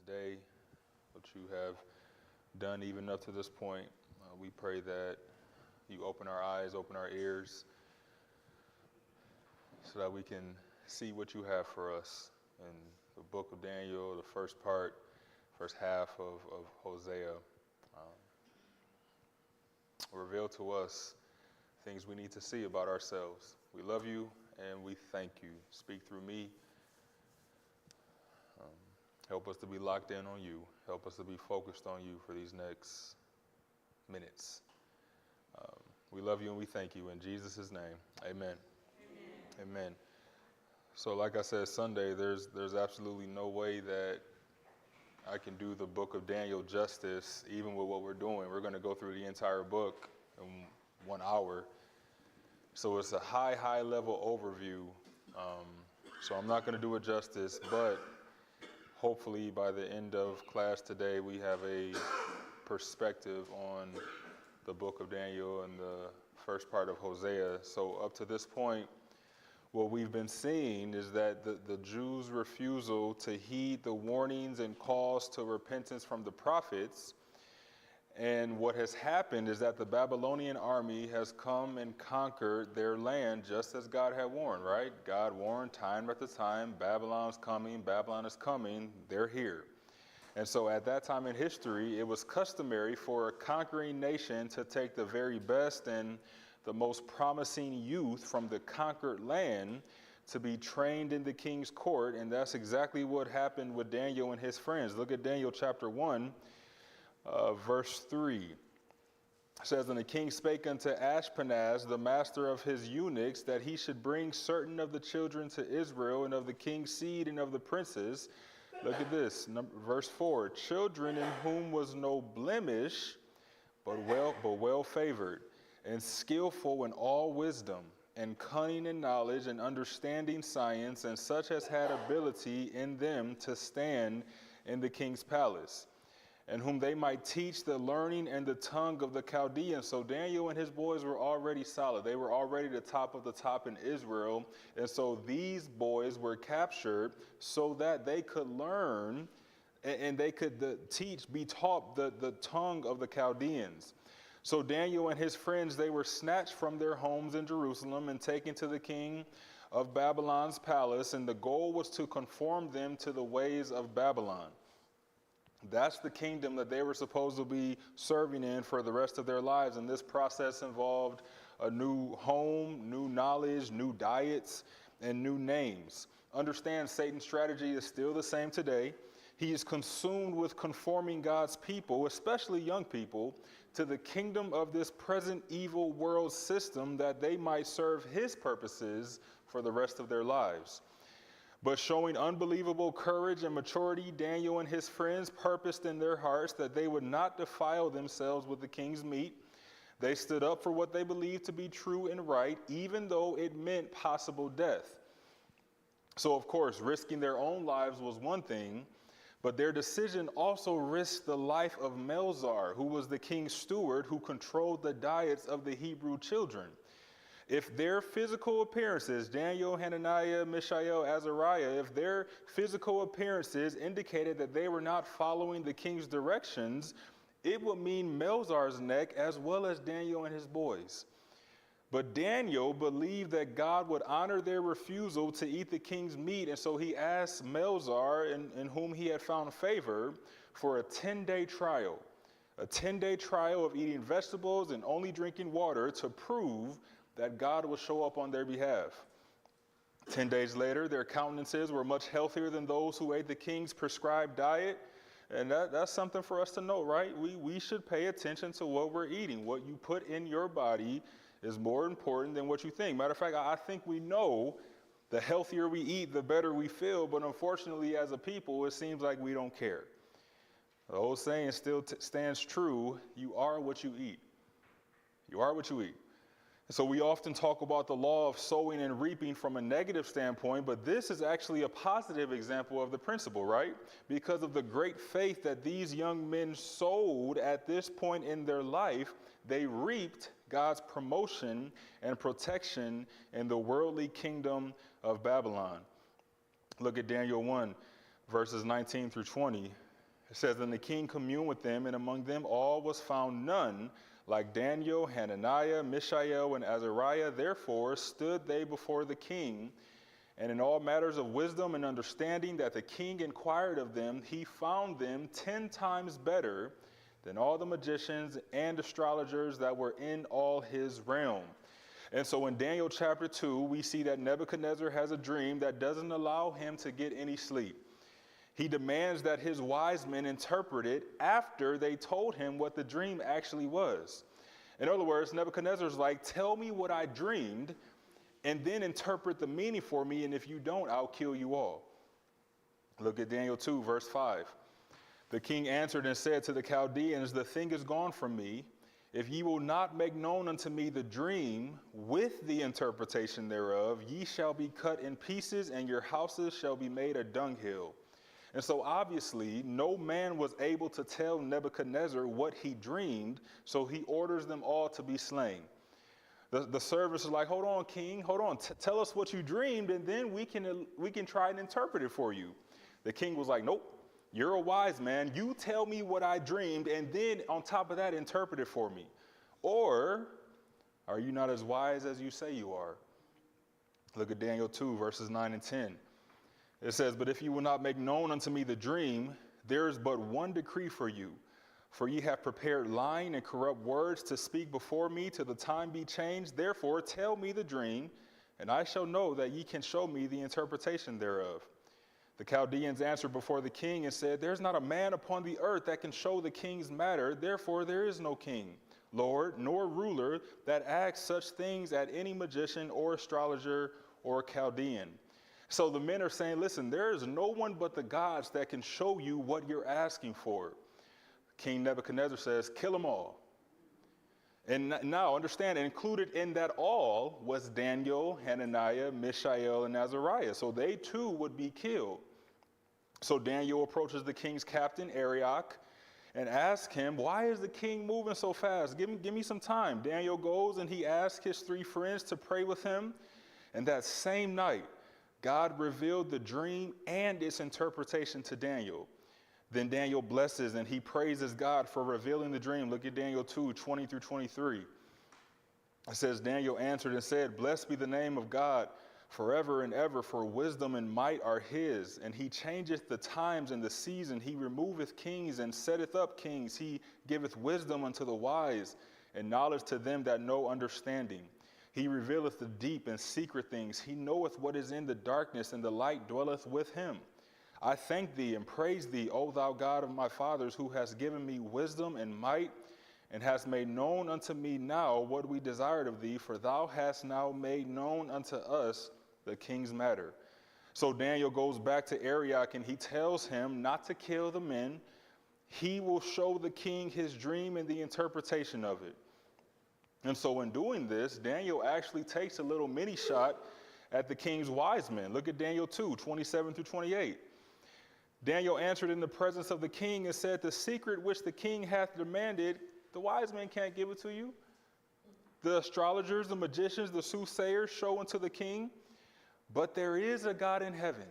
day, what you have done even up to this point. We pray that you open our eyes, open our ears, so that we can see what you have for us in the book of Daniel, the first half of Hosea. Reveal to us things we need to see about ourselves. We love you and we thank you. Speak through me. Help us to be locked in on you. Help us to be focused on you for these next minutes. We love you and we thank you. In Jesus' name, amen. Amen. So like I said, Sunday, there's absolutely no way that I can do the book of Daniel justice, even with what we're doing. We're going to go through the entire book in 1 hour. So it's a high level overview. So I'm not going to do it justice, but hopefully by the end of class today, we have a perspective on the book of Daniel and the first part of Hosea. So up to this point, what we've been seeing is that the Jews' refusal to heed the warnings and calls to repentance from the prophets. And what has happened is that the Babylonian army has come and conquered their land just as God had warned, right? God warned time after time, Babylon's coming, Babylon is coming, they're here. And so at that time in history, it was customary for a conquering nation to take the very best and the most promising youth from the conquered land to be trained in the king's court. And that's exactly what happened with Daniel and his friends. Look at Daniel chapter 1, verse 3. It says, "And the king spake unto Ashpenaz, the master of his eunuchs, that he should bring certain of the children to Israel, and of the king's seed and of the princes." Look at this, verse 4. "Children in whom was no blemish, but well favored, and skillful in all wisdom, and cunning in knowledge, and understanding science, and such as had ability in them to stand in the king's palace, and whom they might teach the learning and the tongue of the Chaldeans." So Daniel and his boys were already solid. They were already the top of the top in Israel. And so these boys were captured so that they could learn and they could be taught the tongue of the Chaldeans. So Daniel and his friends, they were snatched from their homes in Jerusalem and taken to the king of Babylon's palace. And the goal was to conform them to the ways of Babylon. That's the kingdom that they were supposed to be serving in for the rest of their lives. And this process involved a new home, new knowledge, new diets, and new names. Understand, Satan's strategy is still the same today. He is consumed with conforming God's people, especially young people, to the kingdom of this present evil world system that they might serve his purposes for the rest of their lives. But showing unbelievable courage and maturity, Daniel and his friends purposed in their hearts that they would not defile themselves with the king's meat. They stood up for what they believed to be true and right, even though it meant possible death. So, of course, risking their own lives was one thing, but their decision also risked the life of Melzar, who was the king's steward who controlled the diets of the Hebrew children. If their physical appearances, Daniel, Hananiah, Mishael, Azariah, if their physical appearances indicated that they were not following the king's directions, it would mean Melzar's neck as well as Daniel and his boys. But Daniel believed that God would honor their refusal to eat the king's meat, and so he asked Melzar, in whom he had found favor, for a 10-day trial. A 10-day trial of eating vegetables and only drinking water to prove that God would show up on their behalf. 10 days later, their countenances were much healthier than those who ate the king's prescribed diet. And that's something for us to know, right? We should pay attention to what we're eating. What you put in your body is more important than what you think. Matter of fact, I think we know the healthier we eat, the better we feel. But unfortunately, as a people, it seems like we don't care. The old saying still stands true. You are what you eat. You are what you eat. So we often talk about the law of sowing and reaping from a negative standpoint, but this is actually a positive example of the principle, right? Because of the great faith that these young men sowed at this point in their life, they reaped God's promotion and protection in the worldly kingdom of Babylon. Look at Daniel 1, verses 19 through 20. It says, and the king communed with them, and among them all was found none like Daniel, Hananiah, Mishael, and Azariah. Therefore stood they before the king, and in all matters of wisdom and understanding that the king inquired of them, he found them 10 times better than all the magicians and astrologers that were in all his realm. And so in Daniel chapter 2, we see that Nebuchadnezzar has a dream that doesn't allow him to get any sleep. He demands that his wise men interpret it after they told him what the dream actually was. In other words, Nebuchadnezzar's like, tell me what I dreamed, and then interpret the meaning for me, and if you don't, I'll kill you all. Look at Daniel 2, verse 5. The king answered and said to the Chaldeans, the thing is gone from me. If ye will not make known unto me the dream with the interpretation thereof, ye shall be cut in pieces, and your houses shall be made a dunghill. And so obviously, no man was able to tell Nebuchadnezzar what he dreamed, so he orders them all to be slain. The servants are like, hold on, king, hold on. Tell us what you dreamed, and then we can try and interpret it for you. The king was like, nope, you're a wise man. You tell me what I dreamed, and then on top of that, interpret it for me. Or are you not as wise as you say you are? Look at Daniel 2, verses 9 and 10. It says, but if you will not make known unto me the dream, there is but one decree for you. For ye have prepared lying and corrupt words to speak before me till the time be changed. Therefore tell me the dream, and I shall know that ye can show me the interpretation thereof. The Chaldeans answered before the king and said, there is not a man upon the earth that can show the king's matter. Therefore there is no king, lord, nor ruler that asks such things at any magician or astrologer or Chaldean. So the men are saying, listen, there is no one but the gods that can show you what you're asking for. King Nebuchadnezzar says, kill them all. And now understand, included in that all was Daniel, Hananiah, Mishael, and Azariah. So they too would be killed. So Daniel approaches the king's captain, Arioch, and asks him, why is the king moving so fast? Give me some time. Daniel goes and he asks his 3 friends to pray with him. And that same night, God revealed the dream and its interpretation to Daniel. Then Daniel blesses and he praises God for revealing the dream. Look at Daniel 2, 20 through 23. It says, Daniel answered and said, blessed be the name of God forever and ever, for wisdom and might are his. And he changeth the times and the season. He removeth kings and setteth up kings. He giveth wisdom unto the wise and knowledge to them that know understanding. He revealeth the deep and secret things. He knoweth what is in the darkness, and the light dwelleth with him. I thank thee and praise thee, O thou God of my fathers, who hast given me wisdom and might, and hast made known unto me now what we desired of thee, for thou hast now made known unto us the king's matter. So Daniel goes back to Arioch, and he tells him not to kill the men. He will show the king his dream and the interpretation of it. And so in doing this, Daniel actually takes a little mini shot at the king's wise men. Look at Daniel 2, 27 through 28. Daniel answered in the presence of the king and said, the secret which the king hath demanded, the wise men can't give it to you. The astrologers, the magicians, the soothsayers show unto the king. But there is a God in heaven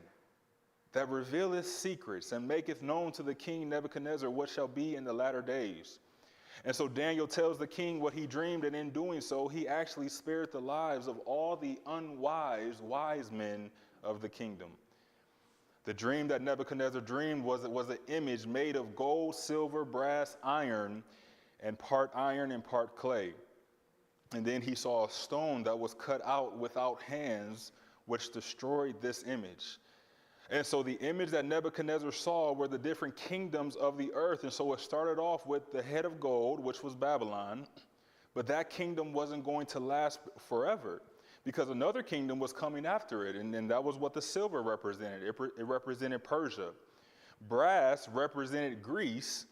that revealeth secrets and maketh known to the king Nebuchadnezzar what shall be in the latter days. And so Daniel tells the king what he dreamed, and in doing so, he actually spared the lives of all the unwise wise men of the kingdom. The dream that Nebuchadnezzar dreamed was an image made of gold, silver, brass, iron and part clay. And then he saw a stone that was cut out without hands, which destroyed this image. And so the image that Nebuchadnezzar saw were the different kingdoms of the earth. And so it started off with the head of gold, which was Babylon. But that kingdom wasn't going to last forever, because another kingdom was coming after it. And that was what the silver represented. It represented Persia. Brass represented Greece.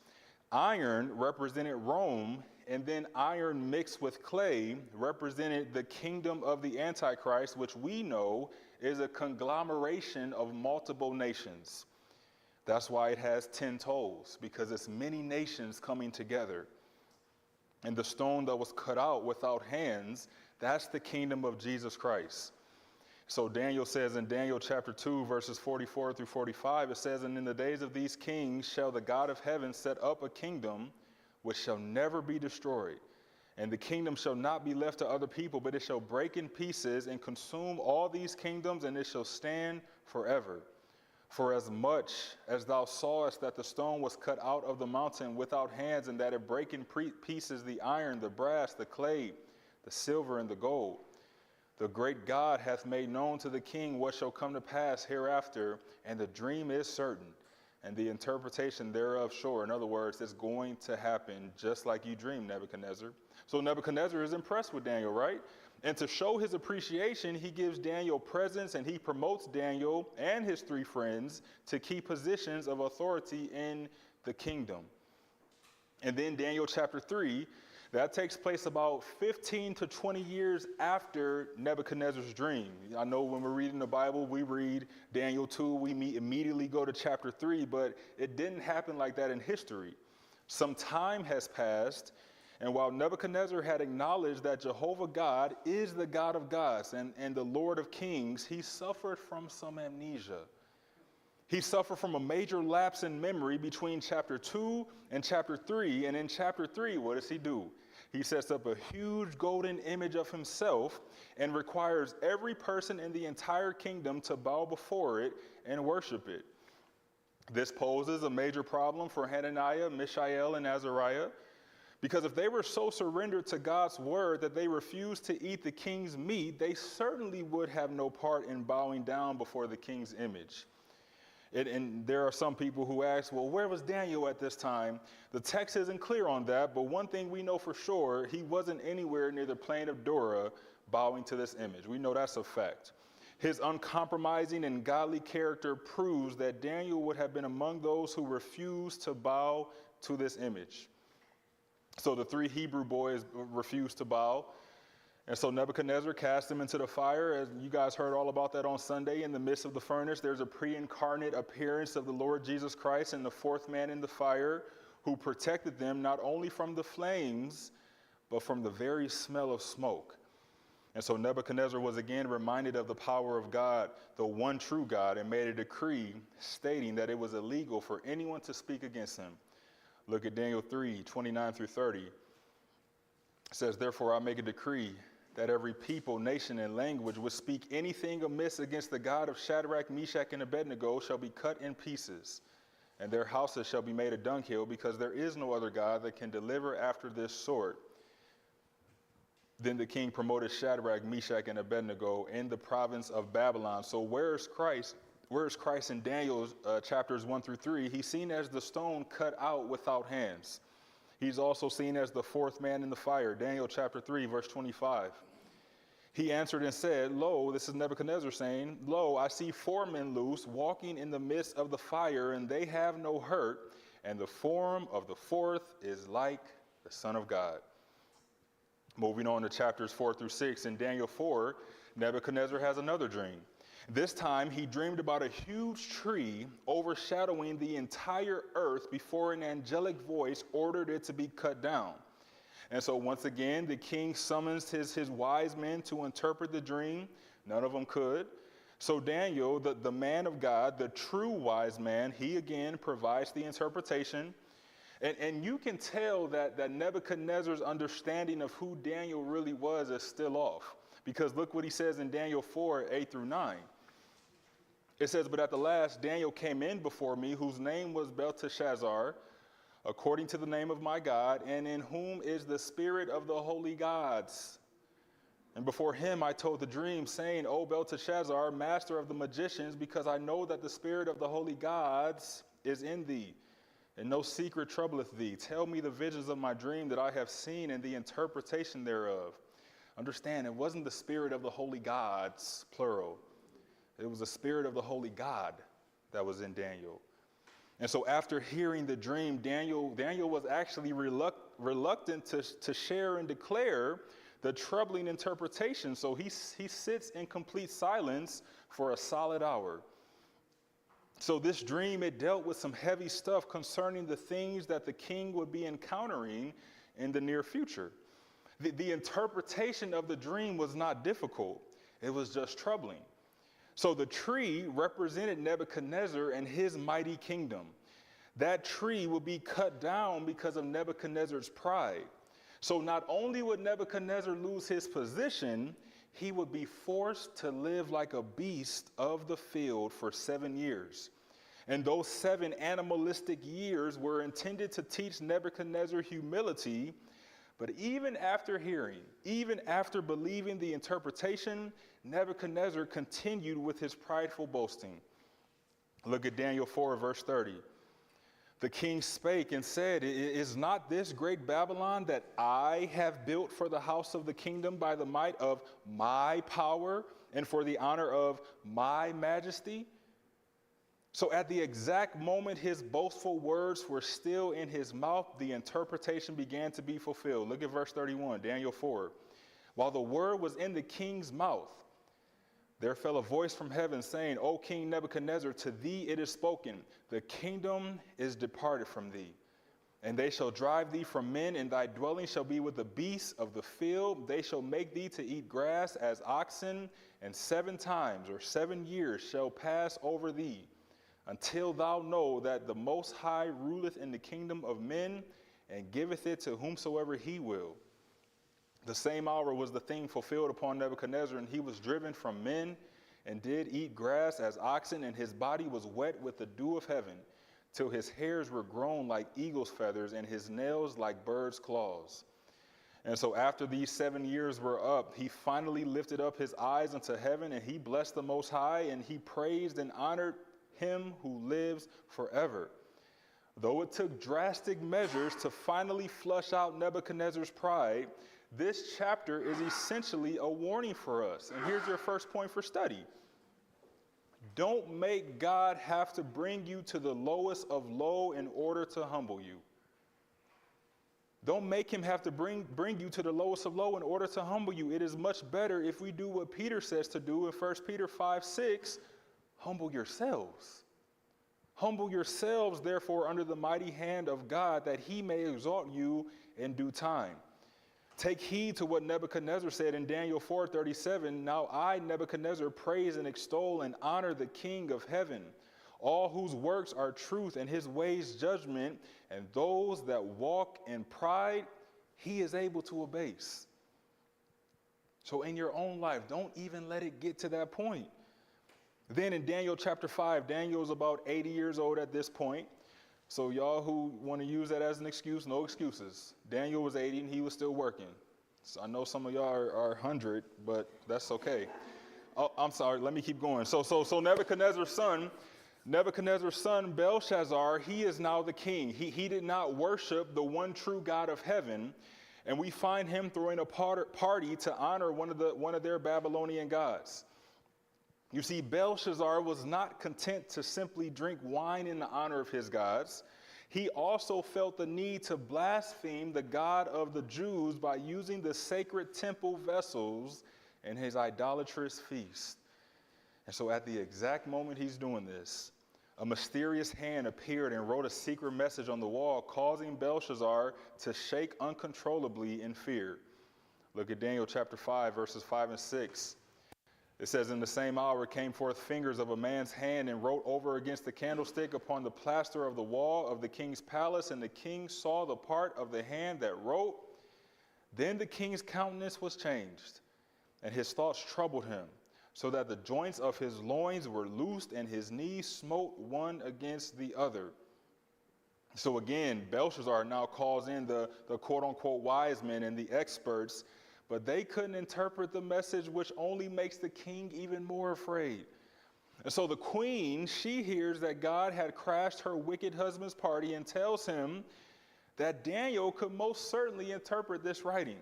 Iron represented Rome. And then iron mixed with clay represented the kingdom of the Antichrist, which we know is a conglomeration of multiple nations. That's why it has 10 toes, because it's many nations coming together. And the stone that was cut out without hands, that's the kingdom of Jesus Christ. So Daniel says in Daniel chapter 2, verses 44 through 45, it says, "And in the days of these kings shall the God of heaven set up a kingdom which shall never be destroyed. And the kingdom shall not be left to other people, but it shall break in pieces and consume all these kingdoms, and it shall stand forever. For as much as thou sawest that the stone was cut out of the mountain without hands, and that it brake in pieces the iron, the brass, the clay, the silver, and the gold, the great God hath made known to the king what shall come to pass hereafter, and the dream is certain, and the interpretation thereof sure." In other words, it's going to happen just like you dreamed, Nebuchadnezzar. So Nebuchadnezzar is impressed with Daniel, right? And to show his appreciation, he gives Daniel presents, and he promotes Daniel and his three friends to key positions of authority in the kingdom. And then Daniel chapter 3, that takes place about 15 to 20 years after Nebuchadnezzar's dream. I know when we're reading the Bible, we read Daniel 2, we immediately go to chapter 3, but it didn't happen like that in history. Some time has passed, and while Nebuchadnezzar had acknowledged that Jehovah God is the God of gods and the Lord of kings, he suffered from some amnesia. He suffered from a major lapse in memory between chapter 2 and chapter 3. And in chapter 3, what does he do? He sets up a huge golden image of himself and requires every person in the entire kingdom to bow before it and worship it. This poses a major problem for Hananiah, Mishael, and Azariah, because if they were so surrendered to God's word that they refused to eat the king's meat, they certainly would have no part in bowing down before the king's image. And there are some people who ask, well, where was Daniel at this time? The text isn't clear on that, but one thing we know for sure, he wasn't anywhere near the plain of Dura bowing to this image. We know that's a fact. His uncompromising and godly character proves that Daniel would have been among those who refused to bow to this image. So the three Hebrew boys refused to bow. And so Nebuchadnezzar cast them into the fire. As you guys heard all about that on Sunday, in the midst of the furnace, there's a pre-incarnate appearance of the Lord Jesus Christ and the fourth man in the fire, who protected them not only from the flames, but from the very smell of smoke. And so Nebuchadnezzar was again reminded of the power of God, the one true God, and made a decree stating that it was illegal for anyone to speak against him. Look at Daniel 3, 29 through 30. It says, "Therefore I make a decree that every people, nation, and language would speak anything amiss against the God of Shadrach, Meshach, and Abednego shall be cut in pieces, and their houses shall be made a dunghill, because there is no other God that can deliver after this sort." Then the king promoted Shadrach, Meshach, and Abednego in the province of Babylon. So where is Christ? Where is Christ in Daniel chapters 1 through 3? He's seen as the stone cut out without hands. He's also seen as the fourth man in the fire. Daniel chapter 3, verse 25. He answered and said, "Lo," this is Nebuchadnezzar saying, "Lo, I see four men loose, walking in the midst of the fire, and they have no hurt, and the form of the fourth is like the Son of God." Moving on to chapters 4 through 6, in Daniel 4, Nebuchadnezzar has another dream. This time, he dreamed about a huge tree overshadowing the entire earth before an angelic voice ordered it to be cut down. And so once again, the king summons his wise men to interpret the dream. None of them could. So Daniel, the man of God, the true wise man, he again provides the interpretation. And you can tell that Nebuchadnezzar's understanding of who Daniel really was is still off. Because look what he says in Daniel 4, 8 through 9. It says, "But at the last Daniel came in before me, whose name was Belteshazzar, according to the name of my God, and in whom is the spirit of the holy gods. And before him I told the dream, saying, O Belteshazzar, master of the magicians, because I know that the spirit of the holy gods is in thee, and no secret troubleth thee. Tell me the visions of my dream that I have seen, and the interpretation thereof." Understand, it wasn't the spirit of the holy gods, plural. It was the spirit of the holy God that was in Daniel. And so after hearing the dream, Daniel was actually reluctant to share and declare the troubling interpretation. So he sits in complete silence for a solid hour. So this dream, it dealt with some heavy stuff concerning the things that the king would be encountering in the near future. The interpretation of the dream was not difficult. It was just troubling. So the tree represented Nebuchadnezzar and his mighty kingdom. That tree will be cut down because of Nebuchadnezzar's pride. So not only would Nebuchadnezzar lose his position, he would be forced to live like a beast of the field for 7 years. And those 7 animalistic years were intended to teach Nebuchadnezzar humility. But even after believing the interpretation, Nebuchadnezzar continued with his prideful boasting. Look at Daniel 4, verse 30. The king spake and said, Is not this great Babylon that I have built for the house of the kingdom by the might of my power and for the honor of my majesty? So at the exact moment his boastful words were still in his mouth, the interpretation began to be fulfilled. Look at verse 31, Daniel 4. While the word was in the king's mouth, there fell a voice from heaven saying, O King Nebuchadnezzar, to thee it is spoken, the kingdom is departed from thee. And they shall drive thee from men, and thy dwelling shall be with the beasts of the field. They shall make thee to eat grass as oxen, and 7 times or 7 years shall pass over thee, until thou know that the Most High ruleth in the kingdom of men, and giveth it to whomsoever he will. The same hour was the thing fulfilled upon Nebuchadnezzar, and he was driven from men, and did eat grass as oxen, and his body was wet with the dew of heaven, till his hairs were grown like eagle's feathers, and his nails like birds' claws. And so after these 7 years were up, he finally lifted up his eyes unto heaven, and he blessed the Most High, and he praised and honored him who lives forever. Though it took drastic measures to finally flush out Nebuchadnezzar's pride, this chapter is essentially a warning for us. And here's your first point for study. Don't make God have to bring you to the lowest of low in order to humble you. Don't make him have to bring you to the lowest of low in order to humble you. It is much better if we do what Peter says to do in 1 Peter 5:6, humble yourselves. Humble yourselves, therefore, under the mighty hand of God, that he may exalt you in due time. Take heed to what Nebuchadnezzar said in Daniel 4:37. Now I, Nebuchadnezzar, praise and extol and honor the King of heaven, all whose works are truth and his ways judgment, and those that walk in pride, he is able to abase. So in your own life, don't even let it get to that point. Then in Daniel chapter 5, Daniel is about 80 years old at this point. So y'all who want to use that as an excuse, no excuses. Daniel was 80 and he was still working. So I know some of y'all are 100, but that's okay. Oh, I'm sorry. Let me keep going. So Nebuchadnezzar's son Belshazzar, he is now the king. He did not worship the one true God of heaven, and we find him throwing a party to honor one of their Babylonian gods. You see, Belshazzar was not content to simply drink wine in the honor of his gods. He also felt the need to blaspheme the God of the Jews by using the sacred temple vessels in his idolatrous feast. And so at the exact moment he's doing this, a mysterious hand appeared and wrote a secret message on the wall, causing Belshazzar to shake uncontrollably in fear. Look at Daniel chapter 5, verses 5 and 6. It says, in the same hour came forth fingers of a man's hand and wrote over against the candlestick upon the plaster of the wall of the king's palace, and the king saw the part of the hand that wrote. Then the king's countenance was changed, and his thoughts troubled him, so that the joints of his loins were loosed, and his knees smote one against the other. So again, Belshazzar now calls in the quote-unquote wise men and the experts, but they couldn't interpret the message, which only makes the king even more afraid. And so the queen, she hears that God had crashed her wicked husband's party and tells him that Daniel could most certainly interpret this writing.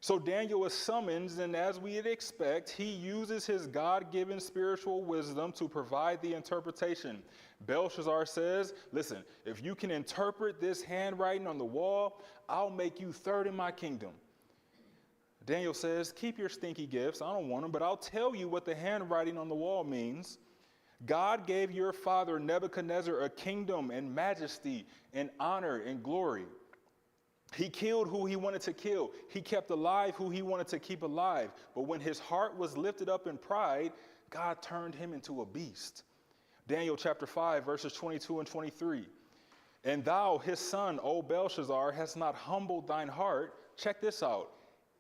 So Daniel is summoned, and as we'd expect, he uses his God-given spiritual wisdom to provide the interpretation. Belshazzar says, listen, if you can interpret this handwriting on the wall, I'll make you third in my kingdom. Daniel says, keep your stinky gifts. I don't want them, but I'll tell you what the handwriting on the wall means. God gave your father Nebuchadnezzar a kingdom and majesty and honor and glory. He killed who he wanted to kill. He kept alive who he wanted to keep alive. But when his heart was lifted up in pride, God turned him into a beast. Daniel chapter 5, verses 22 and 23. And thou, his son, O Belshazzar, hast not humbled thine heart. Check this out.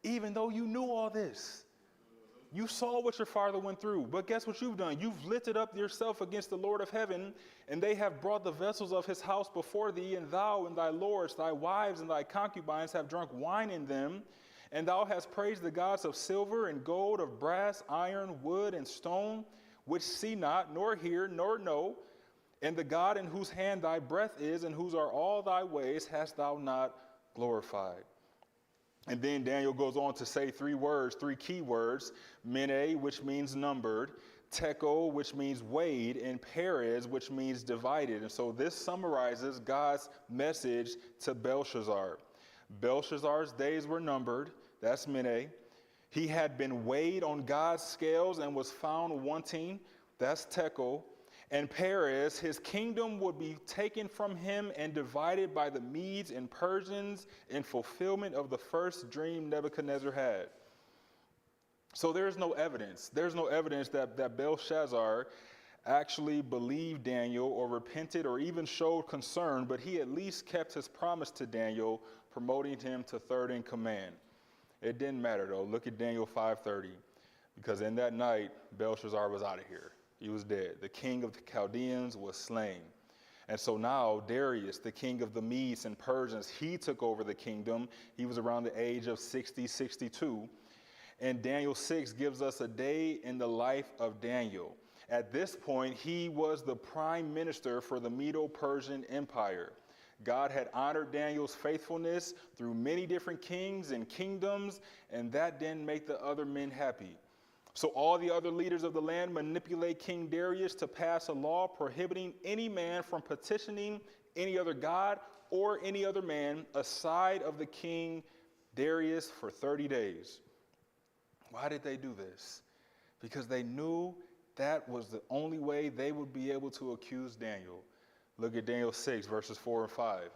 Even though you knew all this, you saw what your father went through. But guess what you've done? You've lifted up yourself against the Lord of heaven, and they have brought the vessels of his house before thee, and thou and thy lords, thy wives and thy concubines have drunk wine in them. And thou hast praised the gods of silver and gold, of brass, iron, wood, and stone, which see not, nor hear, nor know. And the God in whose hand thy breath is, and whose are all thy ways, hast thou not glorified. And then Daniel goes on to say three key words, Mene, which means numbered, Tekel, which means weighed, and Perez, which means divided. And so this summarizes God's message to Belshazzar. Belshazzar's days were numbered, that's Mene. He had been weighed on God's scales and was found wanting, that's Tekel. And Perez, his kingdom would be taken from him and divided by the Medes and Persians in fulfillment of the first dream Nebuchadnezzar had. So there's no evidence. There's no evidence that Belshazzar actually believed Daniel or repented or even showed concern, but he at least kept his promise to Daniel, promoting him to third in command. It didn't matter, though. Look at Daniel 5:30, because in that night, Belshazzar was out of here. He was dead. The king of the Chaldeans was slain. And so now Darius, the king of the Medes and Persians, he took over the kingdom. He was around the age of 60, 62. And Daniel 6 gives us a day in the life of Daniel. At this point, he was the prime minister for the Medo-Persian Empire. God had honored Daniel's faithfulness through many different kings and kingdoms, and that didn't make the other men happy. So all the other leaders of the land manipulate King Darius to pass a law prohibiting any man from petitioning any other god or any other man aside of the king Darius for 30 days. Why did they do this? Because they knew that was the only way they would be able to accuse Daniel. Look at Daniel 6, verses 4 and 5.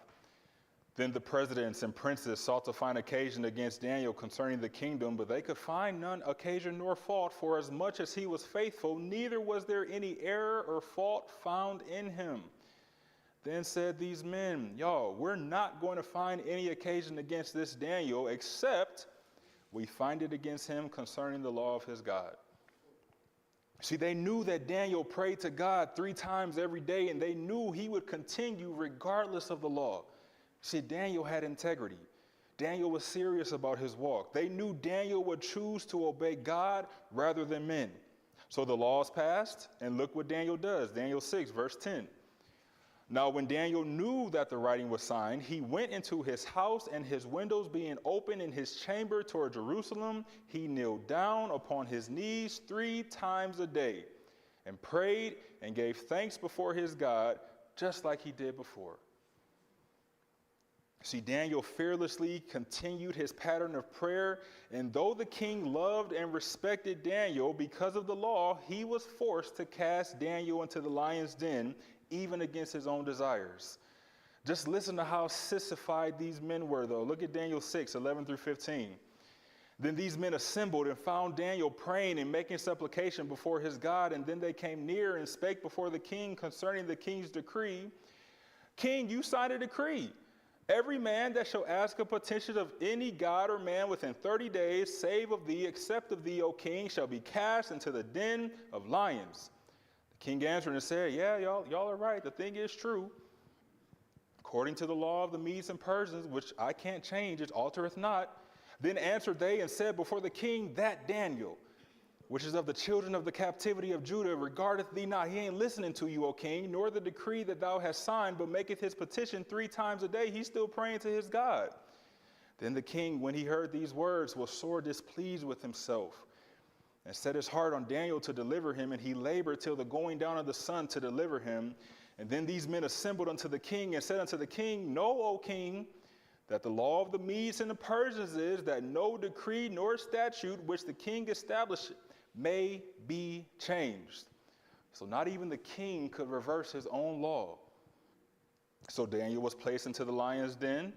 Then the presidents and princes sought to find occasion against Daniel concerning the kingdom, but they could find none occasion nor fault, for as much as he was faithful, neither was there any error or fault found in him. Then said these men, we're not going to find any occasion against this Daniel, except we find it against him concerning the law of his God. See, they knew that Daniel prayed to God 3 times every day, and they knew he would continue regardless of the law. See, Daniel had integrity. Daniel was serious about his walk. They knew Daniel would choose to obey God rather than men. So the laws passed, and look what Daniel does. Daniel 6, verse 10. Now, when Daniel knew that the writing was signed, he went into his house, and his windows being open in his chamber toward Jerusalem, he kneeled down upon his knees 3 times a day and prayed and gave thanks before his God, just like he did before. See, Daniel fearlessly continued his pattern of prayer, and though the king loved and respected Daniel because of the law, he was forced to cast Daniel into the lion's den, even against his own desires. Just listen to how sissified these men were, though. Look at Daniel 6, 11 through 15. Then these men assembled and found Daniel praying and making supplication before his God, and then they came near and spake before the king concerning the king's decree. King, you signed a decree. Every man that shall ask a petition of any god or man within 30 days, save of thee, except of thee, O king, shall be cast into the den of lions. The king answered and said, y'all are right. The thing is true. According to the law of the Medes and Persians, which I can't change, it altereth not. Then answered they and said before the king, that Daniel, which is of the children of the captivity of Judah, regardeth thee not. He ain't listening to you, O king, nor the decree that thou hast signed, but maketh his petition 3 times a day. He's still praying to his God. Then the king, when he heard these words, was sore displeased with himself, and set his heart on Daniel to deliver him, and he labored till the going down of the sun to deliver him. And then these men assembled unto the king, and said unto the king, Know, O king, that the law of the Medes and the Persians is that no decree nor statute which the king established may be changed. So not even the king could reverse his own law. So Daniel was placed into the lion's den.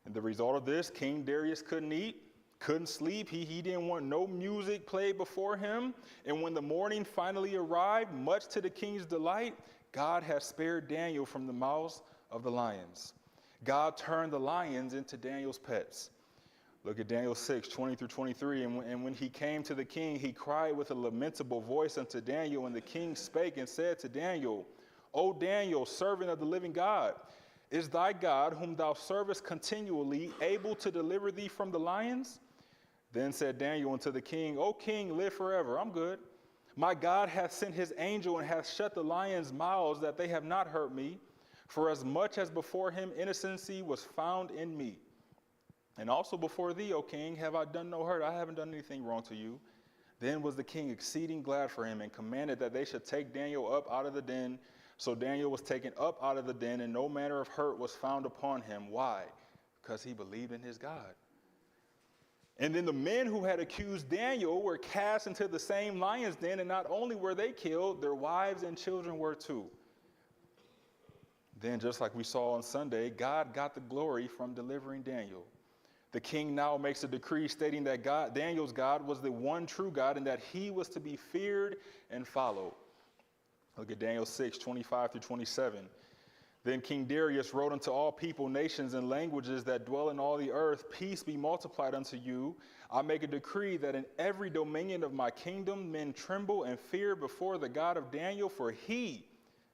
And the result of this, King Darius couldn't eat, couldn't sleep. He didn't want no music played before him. And when the morning finally arrived, much to the king's delight, God had spared Daniel from the mouths of the lions. God turned the lions into Daniel's pets. Look at Daniel 6, 20 through 23. And when he came to the king, he cried with a lamentable voice unto Daniel. And the king spake and said to Daniel, O Daniel, servant of the living God, is thy God, whom thou servest continually, able to deliver thee from the lions? Then said Daniel unto the king, O king, live forever. I'm good. My God hath sent his angel and hath shut the lions' mouths, that they have not hurt me. For as much as before him innocency was found in me. And also before thee, O king, have I done no hurt. I haven't done anything wrong to you. Then was the king exceeding glad for him, and commanded that they should take Daniel up out of the den. So Daniel was taken up out of the den, and no manner of hurt was found upon him. Why? Because he believed in his God. And then the men who had accused Daniel were cast into the same lion's den, and not only were they killed, their wives and children were too. Then, just like we saw on Sunday, God got the glory from delivering Daniel. The king now makes a decree stating that Daniel's God was the one true God, and that he was to be feared and followed. Look at Daniel 6, 25 through 27. Then King Darius wrote unto all people, nations, and languages that dwell in all the earth, peace be multiplied unto you. I make a decree that in every dominion of my kingdom men tremble and fear before the God of Daniel, for he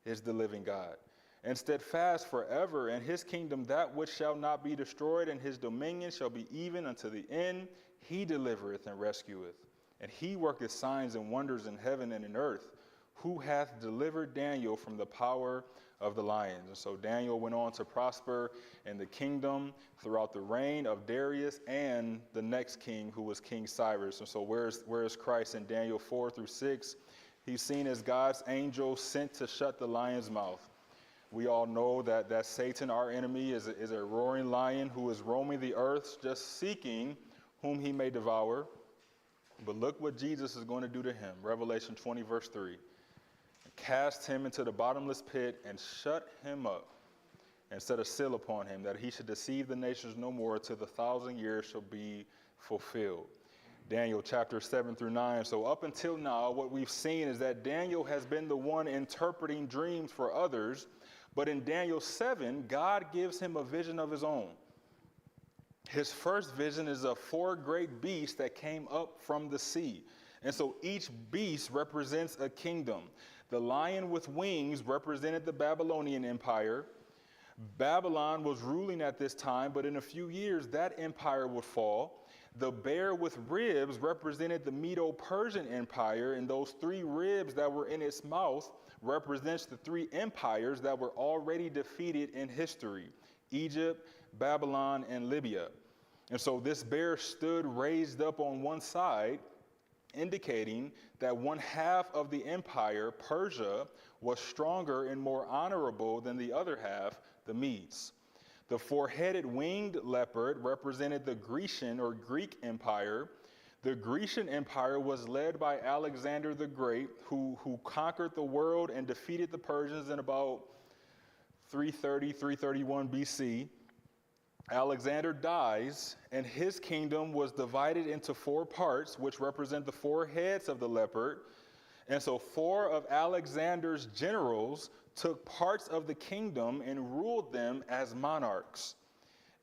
is the living God, and steadfast forever, and his kingdom that which shall not be destroyed, and his dominion shall be even unto the end. He delivereth and rescueth, and he worketh signs and wonders in heaven and in earth, who hath delivered Daniel from the power of the lions. And so Daniel went on to prosper in the kingdom throughout the reign of Darius and the next king, who was King Cyrus. And so where is Christ in Daniel 4 through 6? He's seen as God's angel sent to shut the lion's mouth. We all know that Satan, our enemy, is a roaring lion who is roaming the earth just seeking whom he may devour. But look what Jesus is going to do to him. Revelation 20 verse 3. Cast him into the bottomless pit and shut him up and set a seal upon him, that he should deceive the nations no more till the 1,000 years shall be fulfilled. Daniel chapter 7 through 9. So up until now, what we've seen is that Daniel has been the one interpreting dreams for others. But in Daniel 7, God gives him a vision of his own. His first vision is of 4 great beasts that came up from the sea. And so each beast represents a kingdom. The lion with wings represented the Babylonian Empire. Babylon was ruling at this time, but in a few years that empire would fall. The bear with ribs represented the Medo-Persian Empire, and those 3 ribs that were in its mouth represents the 3 empires that were already defeated in history: Egypt, Babylon, and Libya. And so this bear stood raised up on one side, indicating that one half of the empire, Persia, was stronger and more honorable than the other half, the Medes. The 4-headed winged leopard represented the Grecian or Greek Empire. The Grecian Empire was led by Alexander the Great, who conquered the world and defeated the Persians in about 330, 331 BC. Alexander dies, and his kingdom was divided into 4 parts, which represent the 4 heads of the leopard. And so 4 of Alexander's generals took parts of the kingdom and ruled them as monarchs.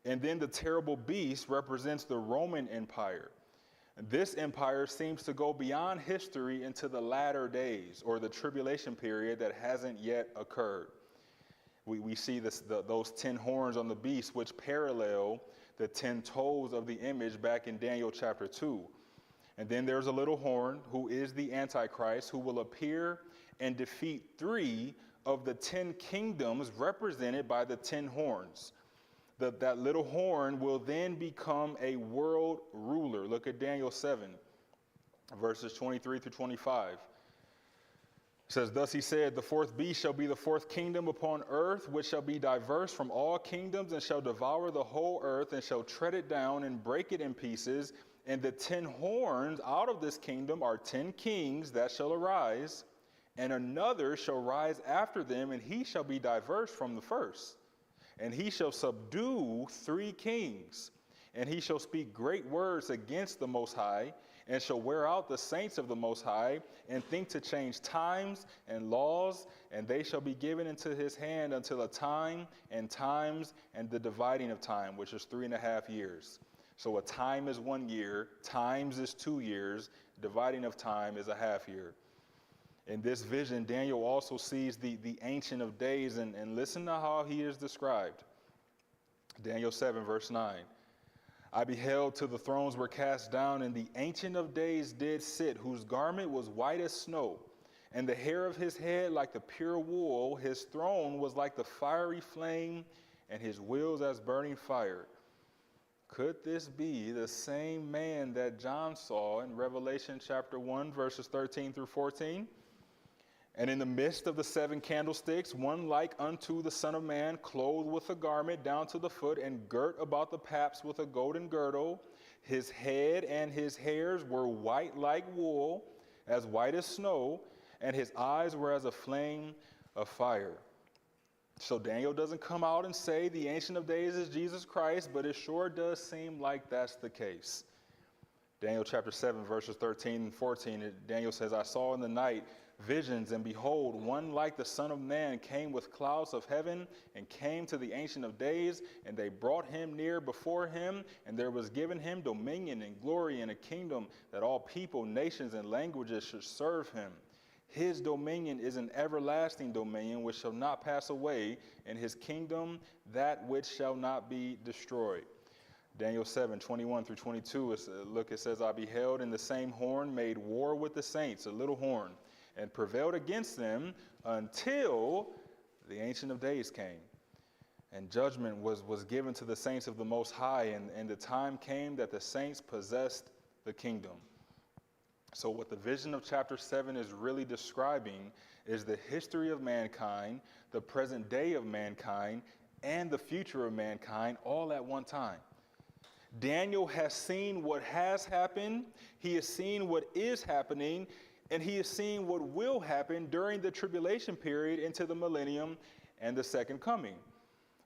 And then the terrible beast represents the Roman Empire. This empire seems to go beyond history into the latter days, or the tribulation period that hasn't yet occurred. We see those 10 horns on the beast, which parallel the 10 toes of the image back in Daniel chapter 2. And then there's a little horn who is the Antichrist, who will appear and defeat 3 of the 10 kingdoms represented by the 10 horns. That little horn will then become a world ruler. Look at Daniel 7, verses 23 through 25. It says, thus he said, the 4th beast shall be the 4th kingdom upon earth, which shall be diverse from all kingdoms, and shall devour the whole earth, and shall tread it down and break it in pieces. And the 10 horns out of this kingdom are 10 kings that shall arise, and another shall rise after them, and he shall be diverse from the first. And he shall subdue 3 kings, and he shall speak great words against the Most High, and shall wear out the saints of the Most High, and think to change times and laws, and they shall be given into his hand until a time and times and the dividing of time, which is 3.5 years. So a time is 1 year, times is 2 years, dividing of time is a half year. In this vision, Daniel also sees the Ancient of Days, and listen to how he is described. Daniel 7, verse 9. I beheld till the thrones were cast down, and the Ancient of Days did sit, whose garment was white as snow, and the hair of his head like the pure wool. His throne was like the fiery flame, and his wheels as burning fire. Could this be the same man that John saw in Revelation chapter 1, verses 13 through 14? And in the midst of the 7 candlesticks, one like unto the Son of Man, clothed with a garment down to the foot, and girt about the paps with a golden girdle. His head and his hairs were white like wool, as white as snow, and his eyes were as a flame of fire. So Daniel doesn't come out and say the Ancient of Days is Jesus Christ, but it sure does seem like that's the case. Daniel chapter 7, verses 13 and 14, Daniel says, I saw in the night visions, and behold, one like the Son of Man came with clouds of heaven, and came to the Ancient of Days, and they brought him near before him, and there was given him dominion and glory and a kingdom, that all people, nations, and languages should serve him. His dominion is an everlasting dominion which shall not pass away, and his kingdom that which shall not be destroyed. Daniel 7, 21 through 22, it says, I beheld, and the same horn made war with the saints, a little horn, and prevailed against them until the Ancient of Days came. And judgment was given to the saints of the Most High, and the time came that the saints possessed the kingdom. So what the vision of chapter 7 is really describing is the history of mankind, the present day of mankind, and the future of mankind all at one time. Daniel has seen what has happened, he has seen what is happening, and he is seeing what will happen during the tribulation period into the millennium and the second coming.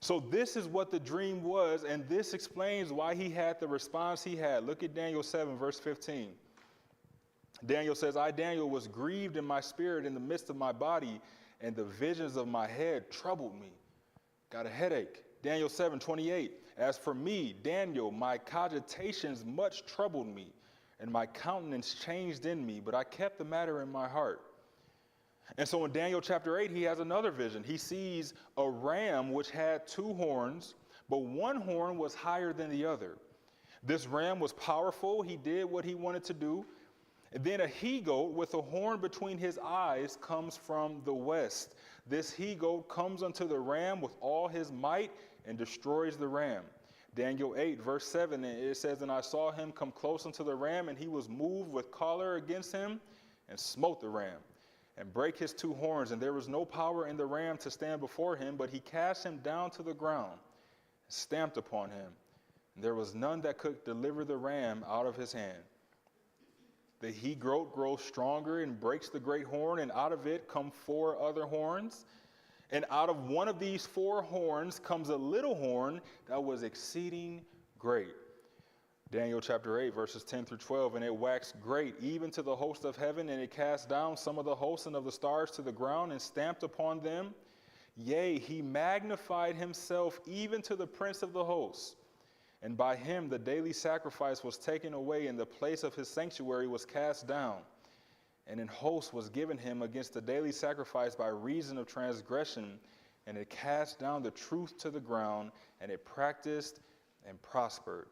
So this is what the dream was, and this explains why he had the response he had. Look at Daniel 7, verse 15. Daniel says, I, Daniel, was grieved in my spirit in the midst of my body, and the visions of my head troubled me. Got a headache. Daniel 7, 28. As for me, Daniel, my cogitations much troubled me, and my countenance changed in me, but I kept the matter in my heart. And so in Daniel chapter 8, he has another vision. He sees a ram which had 2 horns, but one horn was higher than the other. This ram was powerful. He did what he wanted to do. And then a he-goat with a horn between his eyes comes from the west. This he-goat comes unto the ram with all his might and destroys the ram. Daniel 8, verse 7, it says, And I saw him come close unto the ram, and he was moved with choler against him, and smote the ram, and brake his 2 horns. And there was no power in the ram to stand before him, but he cast him down to the ground, and stamped upon him. And there was none that could deliver the ram out of his hand. The he-goat grows stronger and breaks the great horn, and out of it come 4 other horns. And out of one of these 4 horns comes a little horn that was exceeding great. Daniel chapter 8, verses 10 through 12, And it waxed great, even to the host of heaven, and it cast down some of the hosts and of the stars to the ground, and stamped upon them. Yea, he magnified himself even to the prince of the hosts. And by him the daily sacrifice was taken away, and the place of his sanctuary was cast down. And an host was given him against the daily sacrifice by reason of transgression, and it cast down the truth to the ground, and it practiced and prospered.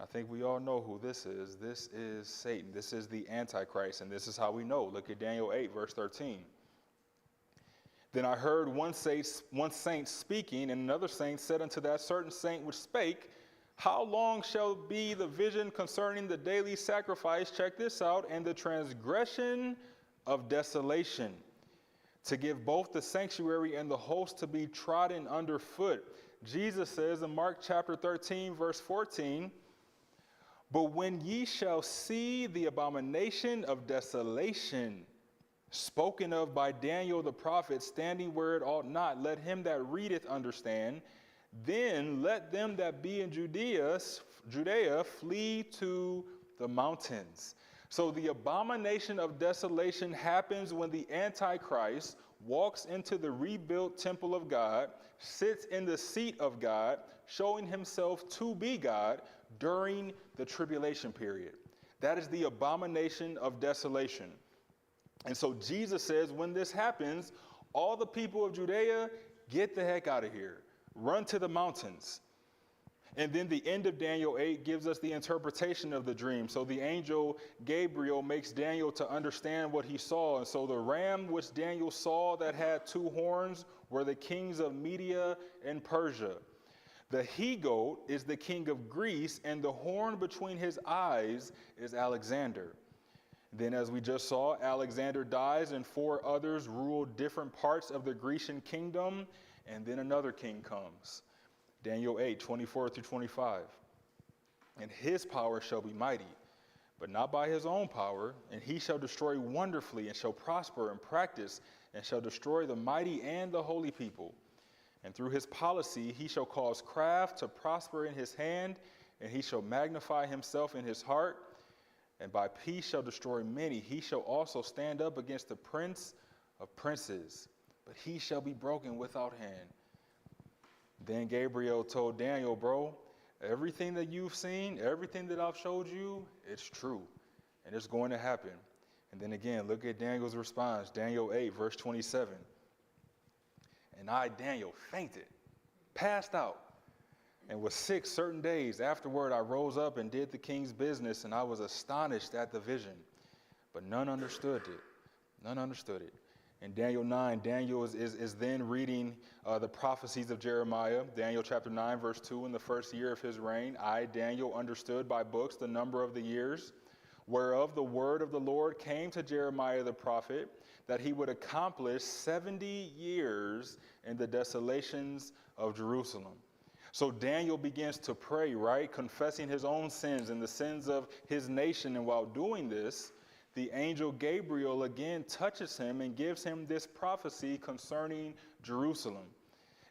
I think we all know who this is. This is Satan. This is the Antichrist, and this is how we know. Look at Daniel 8, verse 13. Then I heard one saint speaking, and another saint said unto that certain saint which spake, How long shall be the vision concerning the daily sacrifice, check this out, and the transgression of desolation, to give both the sanctuary and the host to be trodden underfoot? Jesus says in Mark chapter 13, verse 14, But when ye shall see the abomination of desolation, spoken of by Daniel the prophet, standing where it ought not, let him that readeth understand. Then let them that be in Judea Judea, flee to the mountains. So the abomination of desolation happens when the Antichrist walks into the rebuilt temple of God, sits in the seat of God, showing himself to be God during the tribulation period. That is the abomination of desolation. And so Jesus says, when this happens, all the people of Judea, get the heck out of here. Run to the mountains. And then the end of Daniel 8 gives us the interpretation of the dream. So the angel Gabriel makes Daniel to understand what he saw. And so the ram which Daniel saw that had two horns were the kings of Media and Persia. The he-goat is the king of Greece, and the horn between his eyes is Alexander. Then, as we just saw, Alexander dies, and 4 others rule different parts of the Grecian kingdom, and then another king comes. Daniel 8, 24 through 25. And his power shall be mighty, but not by his own power, and he shall destroy wonderfully, and shall prosper and practice, and shall destroy the mighty and the holy people. And through his policy he shall cause craft to prosper in his hand, and he shall magnify himself in his heart, and by peace shall destroy many. He shall also stand up against the prince of princes, but he shall be broken without hand. Then Gabriel told Daniel, bro, everything that you've seen, everything that I've showed you, it's true, and it's going to happen. And then again, look at Daniel's response, Daniel 8, verse 27. And I, Daniel, fainted, passed out, and was sick certain days. Afterward, I rose up and did the king's business, and I was astonished at the vision. But none understood it. None understood it. In Daniel 9, Daniel is then reading the prophecies of Jeremiah. Daniel chapter 9, verse 2, in the first year of his reign, I, Daniel, understood by books the number of the years, whereof the word of the Lord came to Jeremiah the prophet, that he would accomplish 70 years in the desolations of Jerusalem. So Daniel begins to pray, right? Confessing his own sins and the sins of his nation. And while doing this, the angel Gabriel again touches him and gives him this prophecy concerning Jerusalem.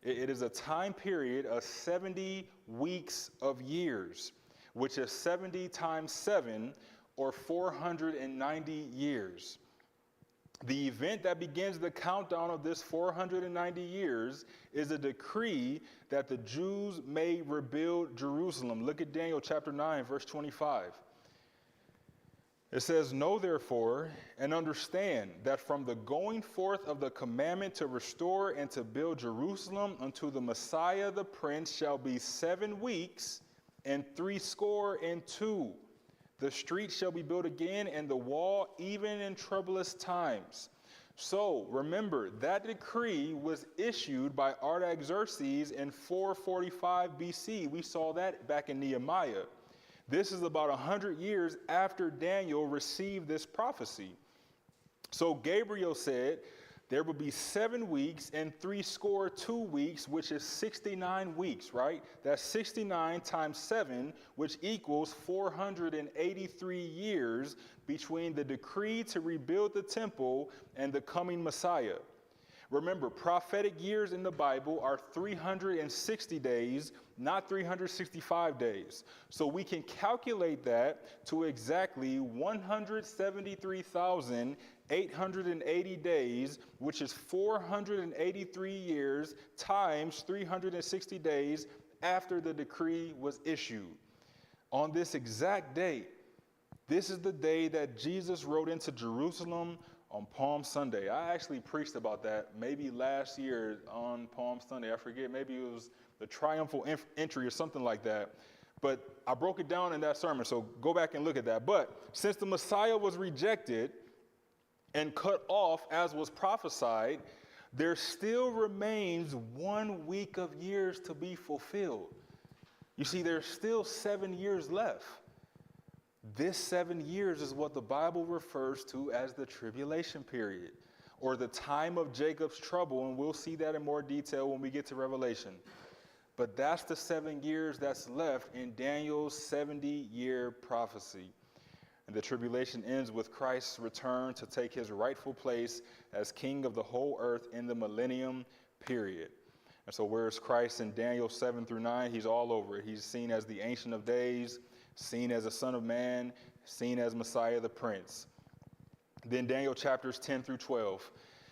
It is a time period of 70 weeks of years, which is 70 times 7, or 490 years. The event that begins the countdown of this 490 years is a decree that the Jews may rebuild Jerusalem. Look at Daniel chapter 9, verse 25. It says, know therefore and understand that from the going forth of the commandment to restore and to build Jerusalem unto the Messiah the Prince shall be 7 weeks and 62. The street shall be built again, and the wall even in troublous times. So remember, that decree was issued by Artaxerxes in 445 BC. We saw that back in Nehemiah. This is about 100 years after Daniel received this prophecy. So Gabriel said, there will be 7 weeks and 62 weeks, which is 69 weeks, right? That's 69 times 7, which equals 483 years between the decree to rebuild the temple and the coming Messiah. Remember, prophetic years in the Bible are 360 days, not 365 days. So we can calculate that to exactly 173,880 days, which is 483 years times 360 days after the decree was issued. On this exact date, this is the day that Jesus rode into Jerusalem on Palm Sunday. I actually preached about that maybe last year on Palm Sunday. I forget, maybe it was the triumphal entry or something like that. But I broke it down in that sermon, so go back and look at that. But since the Messiah was rejected and cut off as was prophesied, there still remains 1 week of years to be fulfilled. You see, there's still 7 years left. This 7 years is what the Bible refers to as the tribulation period, or the time of Jacob's trouble, and we'll see that in more detail when we get to Revelation. But that's the 7 years that's left in Daniel's 70-year prophecy. And the tribulation ends with Christ's return to take his rightful place as king of the whole earth in the millennium period. And so whereas Christ in Daniel 7 through 9, he's all over it. He's seen as the Ancient of Days, seen as a Son of Man, seen as Messiah the Prince. Then Daniel chapters 10 through 12.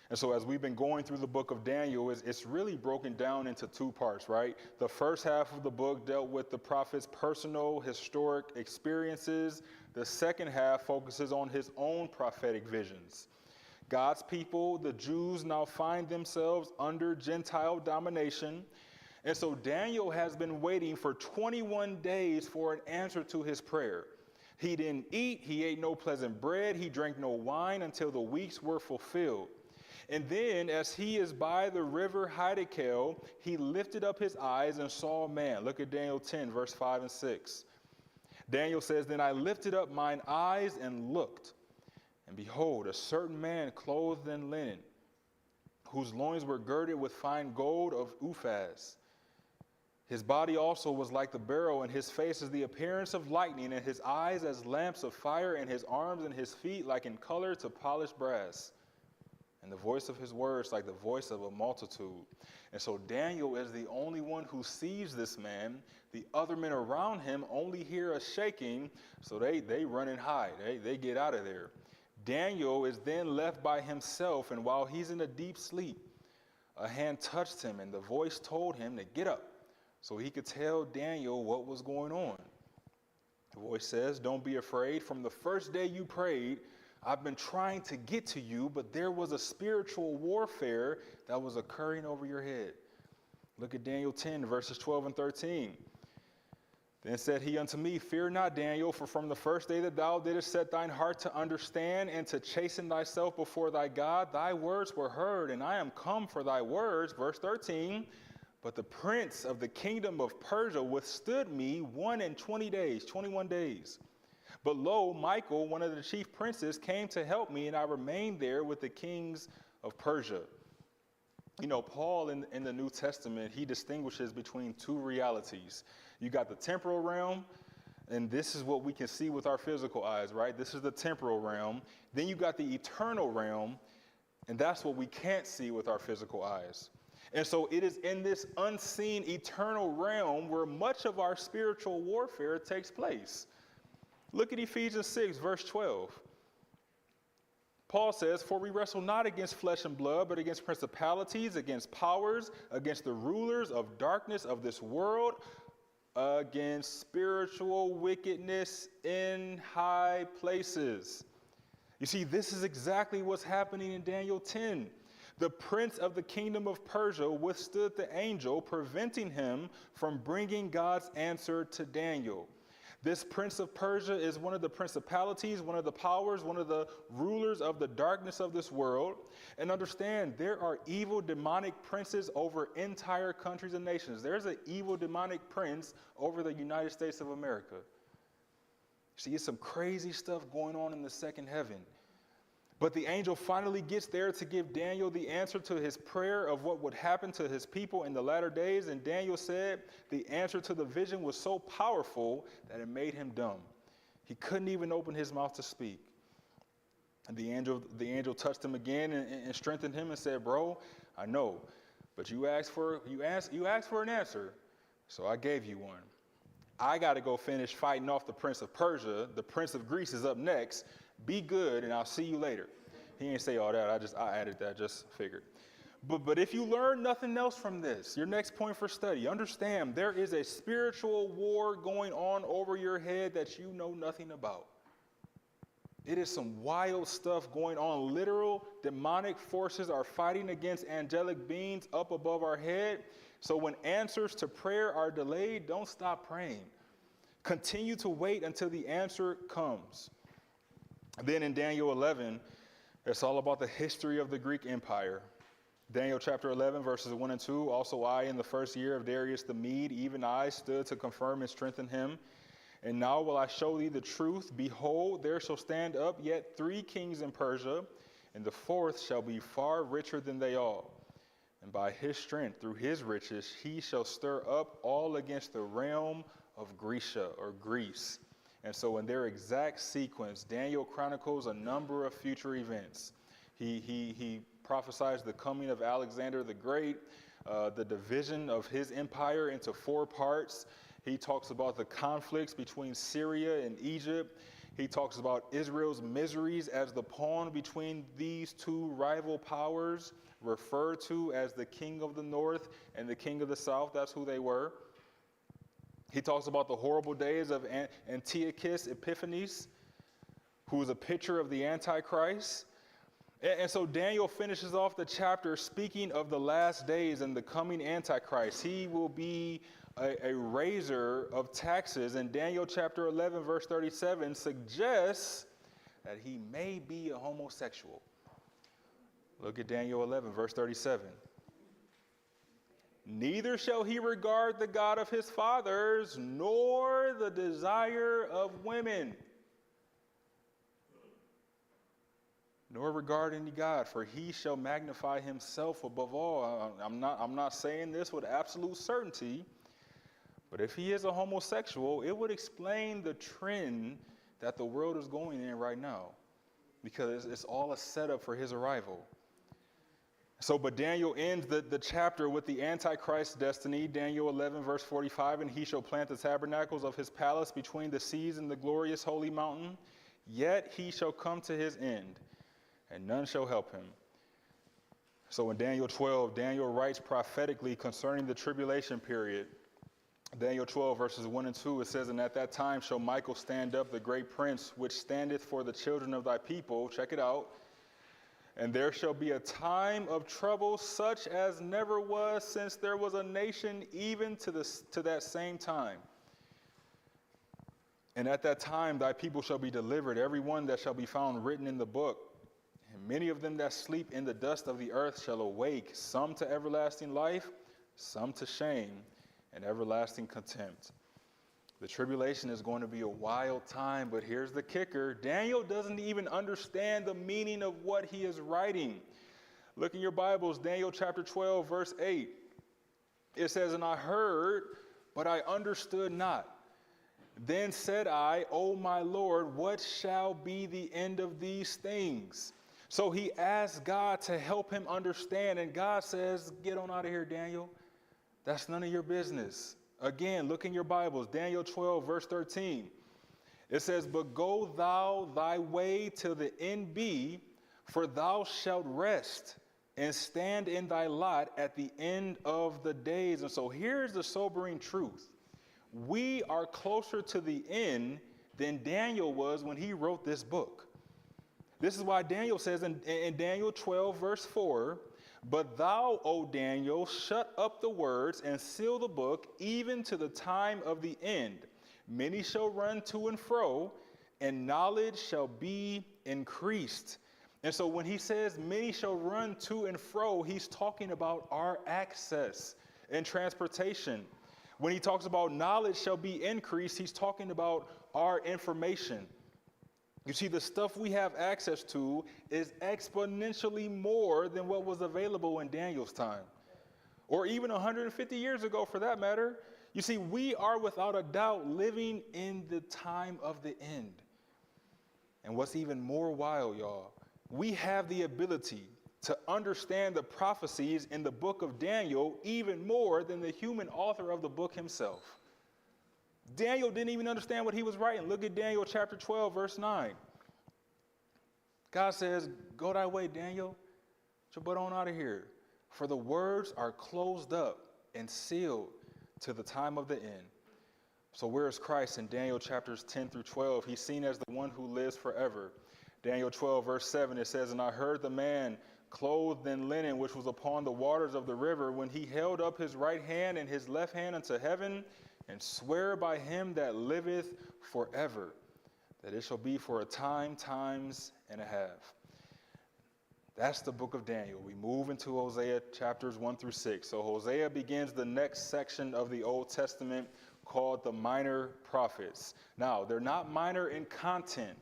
And so as we've been going through the book of Daniel, it's really broken down into two parts, right? The first half of the book dealt with the prophet's personal, historic experiences. The second half focuses on his own prophetic visions. God's people, the Jews, now find themselves under Gentile domination. And so Daniel has been waiting for 21 days for an answer to his prayer. He didn't eat, he ate no pleasant bread, he drank no wine until the weeks were fulfilled. And then, as he is by the river Hiddekel, he lifted up his eyes and saw a man. Look at Daniel 10, verse 5 and 6. Daniel says, "Then I lifted up mine eyes and looked, and behold, a certain man clothed in linen, whose loins were girded with fine gold of Uphaz. His body also was like the beryl, and his face as the appearance of lightning, and his eyes as lamps of fire, and his arms and his feet like in color to polished brass. And the voice of his words like the voice of a multitude." And so Daniel is the only one who sees this man. The other men around him only hear a shaking, so they run and hide. They get out of there. Daniel is then left by himself, and while he's in a deep sleep, a hand touched him, and the voice told him to get up so he could tell Daniel what was going on. The voice says, "Don't be afraid. From the first day you prayed, I've been trying to get to you, but there was a spiritual warfare that was occurring over your head." Look at Daniel 10, verses 12 and 13. "Then said he unto me, Fear not, Daniel, for from the first day that thou didst set thine heart to understand and to chasten thyself before thy God, thy words were heard, and I am come for thy words." Verse 13, "But the prince of the kingdom of Persia withstood me 21 days. But lo, Michael, one of the chief princes, came to help me, and I remained there with the kings of Persia." You know, Paul in the New Testament, he distinguishes between two realities. You got the temporal realm, and this is what we can see with our physical eyes, right? This is the temporal realm. Then you got the eternal realm, and that's what we can't see with our physical eyes. And so it is in this unseen eternal realm where much of our spiritual warfare takes place. Look at Ephesians 6, verse 12. Paul says, "For we wrestle not against flesh and blood, but against principalities, against powers, against the rulers of darkness of this world, against spiritual wickedness in high places." You see, this is exactly what's happening in Daniel 10. The prince of the kingdom of Persia withstood the angel, preventing him from bringing God's answer to Daniel. This prince of Persia is one of the principalities, one of the powers, one of the rulers of the darkness of this world. And understand, there are evil demonic princes over entire countries and nations. There's an evil demonic prince over the United States of America. See, it's some crazy stuff going on in the second heaven. But the angel finally gets there to give Daniel the answer to his prayer of what would happen to his people in the latter days. And Daniel said the answer to the vision was so powerful that it made him dumb. He couldn't even open his mouth to speak. And the angel touched him again and strengthened him and said, "Bro, I know, but you asked for an answer, so I gave you one. I got to go finish fighting off the prince of Persia. The prince of Greece is up next. Be good, and I'll see you later." He ain't say all that. I added that, just figured. But if you learn nothing else from this, your next point for study, understand there is a spiritual war going on over your head that you know nothing about. It is some wild stuff going on. Literal demonic forces are fighting against angelic beings up above our head. So when answers to prayer are delayed, don't stop praying. Continue to wait until the answer comes. Then in Daniel 11, it's all about the history of the Greek Empire. Daniel chapter 11, verses 1 and 2, "Also I, in the first year of Darius the Mede, even I stood to confirm and strengthen him. And now will I show thee the truth. Behold, there shall stand up yet 3 kings in Persia, and the 4th shall be far richer than they all. And by his strength, through his riches, he shall stir up all against the realm of Grecia," or Greece. And so in their exact sequence, Daniel chronicles a number of future events. He prophesies the coming of Alexander the Great. the division of his empire into 4 parts. He talks about the conflicts between Syria and Egypt. He talks about Israel's miseries as the pawn between these 2 rival powers, referred to as the king of the north and the king of the south. That's who they were. He talks about the horrible days of Antiochus Epiphanes, who is a picture of the Antichrist. And so Daniel finishes off the chapter speaking of the last days and the coming Antichrist. He will be a raiser of taxes. And Daniel chapter 11, verse 37 suggests that he may be a homosexual. Look at Daniel 11, verse 37. Neither shall he regard the God of his fathers, nor the desire of women, nor regard any God, for he shall magnify himself above all. I'm not saying this with absolute certainty, but if he is a homosexual, it would explain the trend that the world is going in right now, because it's all a setup for his arrival. So, but Daniel ends the chapter with the Antichrist's destiny, Daniel 11, verse 45, and he shall plant the tabernacles of his palace between the seas and the glorious holy mountain, yet he shall come to his end, and none shall help him. So in Daniel 12, Daniel writes prophetically concerning the tribulation period. Daniel 12, verses 1 and 2, it says, and at that time shall Michael stand up, the great prince, which standeth for the children of thy people. Check it out. And there shall be a time of trouble such as never was since there was a nation, even to that same time. And at that time thy people shall be delivered, every one that shall be found written in the book. And many of them that sleep in the dust of the earth shall awake, some to everlasting life, some to shame and everlasting contempt. The tribulation is going to be a wild time, but here's the kicker. Daniel doesn't even understand the meaning of what he is writing. Look in your Bibles, Daniel chapter 12, verse 8. It says, and I heard, but I understood not. Then said I, O my Lord, what shall be the end of these things? So he asked God to help him understand, and God says, get on out of here, Daniel. That's none of your business. Again, look in your Bibles, Daniel 12, verse 13. It says, but go thou thy way till the end be, for thou shalt rest and stand in thy lot at the end of the days. And so here's the sobering truth. We are closer to the end than Daniel was when he wrote this book. This is why Daniel says in Daniel 12, verse 4, but thou, O Daniel, shut up the words and seal the book, even to the time of the end. Many shall run to and fro, and knowledge shall be increased. And so when he says many shall run to and fro, he's talking about our access and transportation. When he talks about knowledge shall be increased, he's talking about our information. You see, the stuff we have access to is exponentially more than what was available in Daniel's time, or even 150 years ago for that matter. You see, we are without a doubt living in the time of the end. And what's even more wild, y'all, we have the ability to understand the prophecies in the book of Daniel even more than the human author of the book himself. Daniel didn't even understand what he was writing. Look at Daniel chapter 12, verse 9. God says, go thy way, Daniel. Get your butt on out of here. For the words are closed up and sealed to the time of the end. So where is Christ in Daniel chapters 10 through 12? He's seen as the one who lives forever. Daniel 12, verse 7, it says, and I heard the man clothed in linen, which was upon the waters of the river, when he held up his right hand and his left hand unto heaven, and swear by him that liveth forever, that it shall be for a time, times and a half. That's the book of Daniel. We move into Hosea chapters 1 through 6. So Hosea begins the next section of the Old Testament called the minor prophets. Now, they're not minor in content,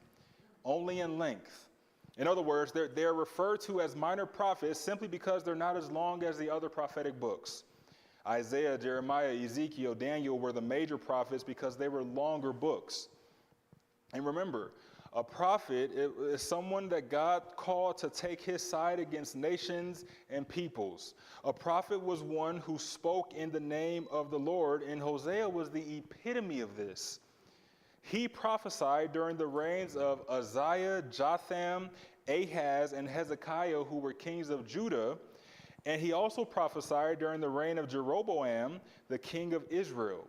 only in length. In other words, they're referred to as minor prophets simply because they're not as long as the other prophetic books. Isaiah, Jeremiah, Ezekiel, Daniel were the major prophets because they were longer books. And remember, A prophet is someone that God called to take his side against nations and peoples. A prophet was one who spoke in the name of the Lord, and Hosea was the epitome of this. He prophesied during the reigns of Uzziah, Jotham, Ahaz, and Hezekiah, who were kings of Judah. And he also prophesied during the reign of Jeroboam, the king of Israel.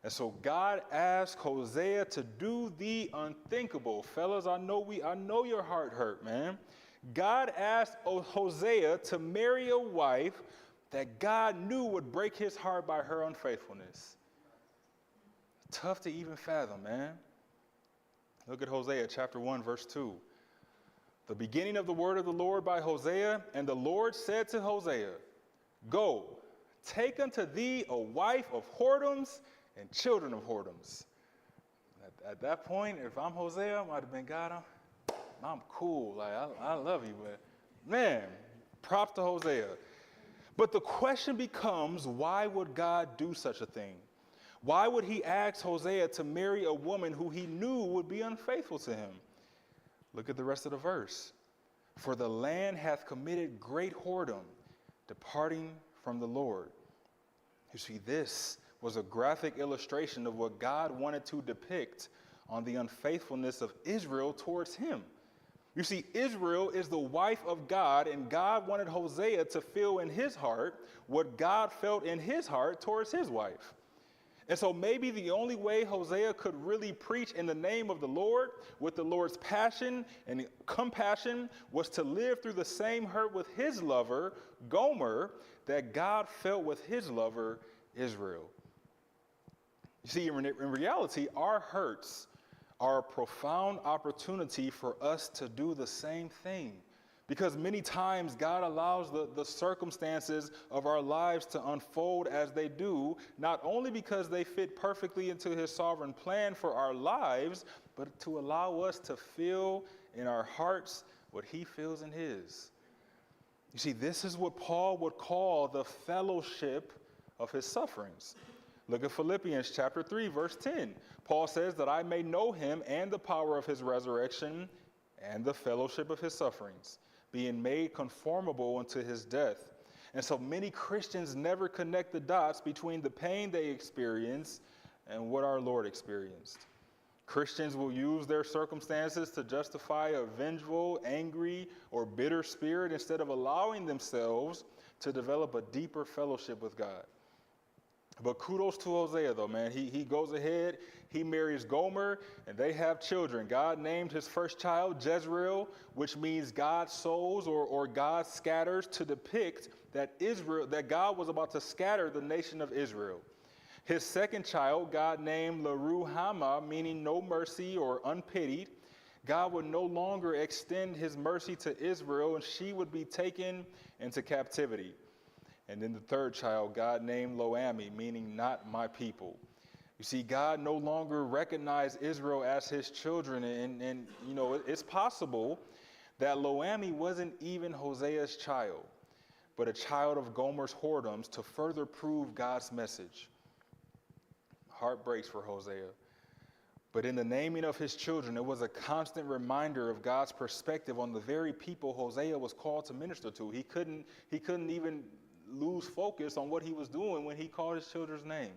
And so God asked Hosea to do the unthinkable. Fellas, I know your heart hurt, man. God asked Hosea to marry a wife that God knew would break his heart by her unfaithfulness. Tough to even fathom, man. Look at Hosea chapter 1, verse 2. The beginning of the word of the Lord by Hosea, and the Lord said to Hosea, "Go, take unto thee a wife of whoredoms and children of whoredoms." At that point, if I'm Hosea, I might have been, God, I'm cool. Like, I love you, but man, props to Hosea. But the question becomes, why would God do such a thing? Why would he ask Hosea to marry a woman who he knew would be unfaithful to him? Look at the rest of the verse. For the land hath committed great whoredom, departing from the Lord. You see, this was a graphic illustration of what God wanted to depict on the unfaithfulness of Israel towards him. You see, Israel is the wife of God, and God wanted Hosea to feel in his heart what God felt in his heart towards his wife. And so maybe the only way Hosea could really preach in the name of the Lord with the Lord's passion and compassion was to live through the same hurt with his lover, Gomer, that God felt with his lover, Israel. You see, in reality, our hurts are a profound opportunity for us to do the same thing. Because many times God allows the circumstances of our lives to unfold as they do, not only because they fit perfectly into his sovereign plan for our lives, but to allow us to feel in our hearts what he feels in his. You see, this is what Paul would call the fellowship of his sufferings. Look at Philippians chapter 3, verse 10. Paul says that I may know him and the power of his resurrection and the fellowship of his sufferings, being made conformable unto his death. And so many Christians never connect the dots between the pain they experience and what our Lord experienced. Christians will use their circumstances to justify a vengeful, angry, or bitter spirit instead of allowing themselves to develop a deeper fellowship with God. But kudos to Hosea, though, man. He goes ahead, he marries Gomer, and they have children. God named his first child Jezreel, which means God sows or God scatters, to depict that God was about to scatter the nation of Israel. His second child, God named Leruhamah, meaning no mercy or unpitied. God would no longer extend his mercy to Israel, and she would be taken into captivity. And then the third child, God named Loami, meaning not my people. You see, God no longer recognized Israel as his children. And you know, it's possible that Loami wasn't even Hosea's child, but a child of Gomer's whoredoms to further prove God's message. Heart breaks for Hosea. But in the naming of his children, it was a constant reminder of God's perspective on the very people Hosea was called to minister to. He couldn't even lose focus on what he was doing when he called his children's name.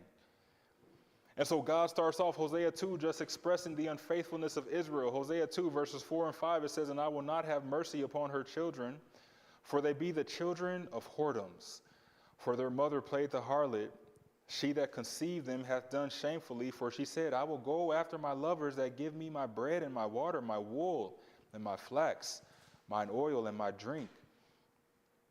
And so God starts off Hosea 2 just expressing the unfaithfulness of Israel. Hosea 2 verses 4 and 5, it says, "And I will not have mercy upon her children, for they be the children of whoredoms. For their mother played the harlot. She that conceived them hath done shamefully, for she said, I will go after my lovers that give me my bread and my water, my wool and my flax, mine oil and my drink."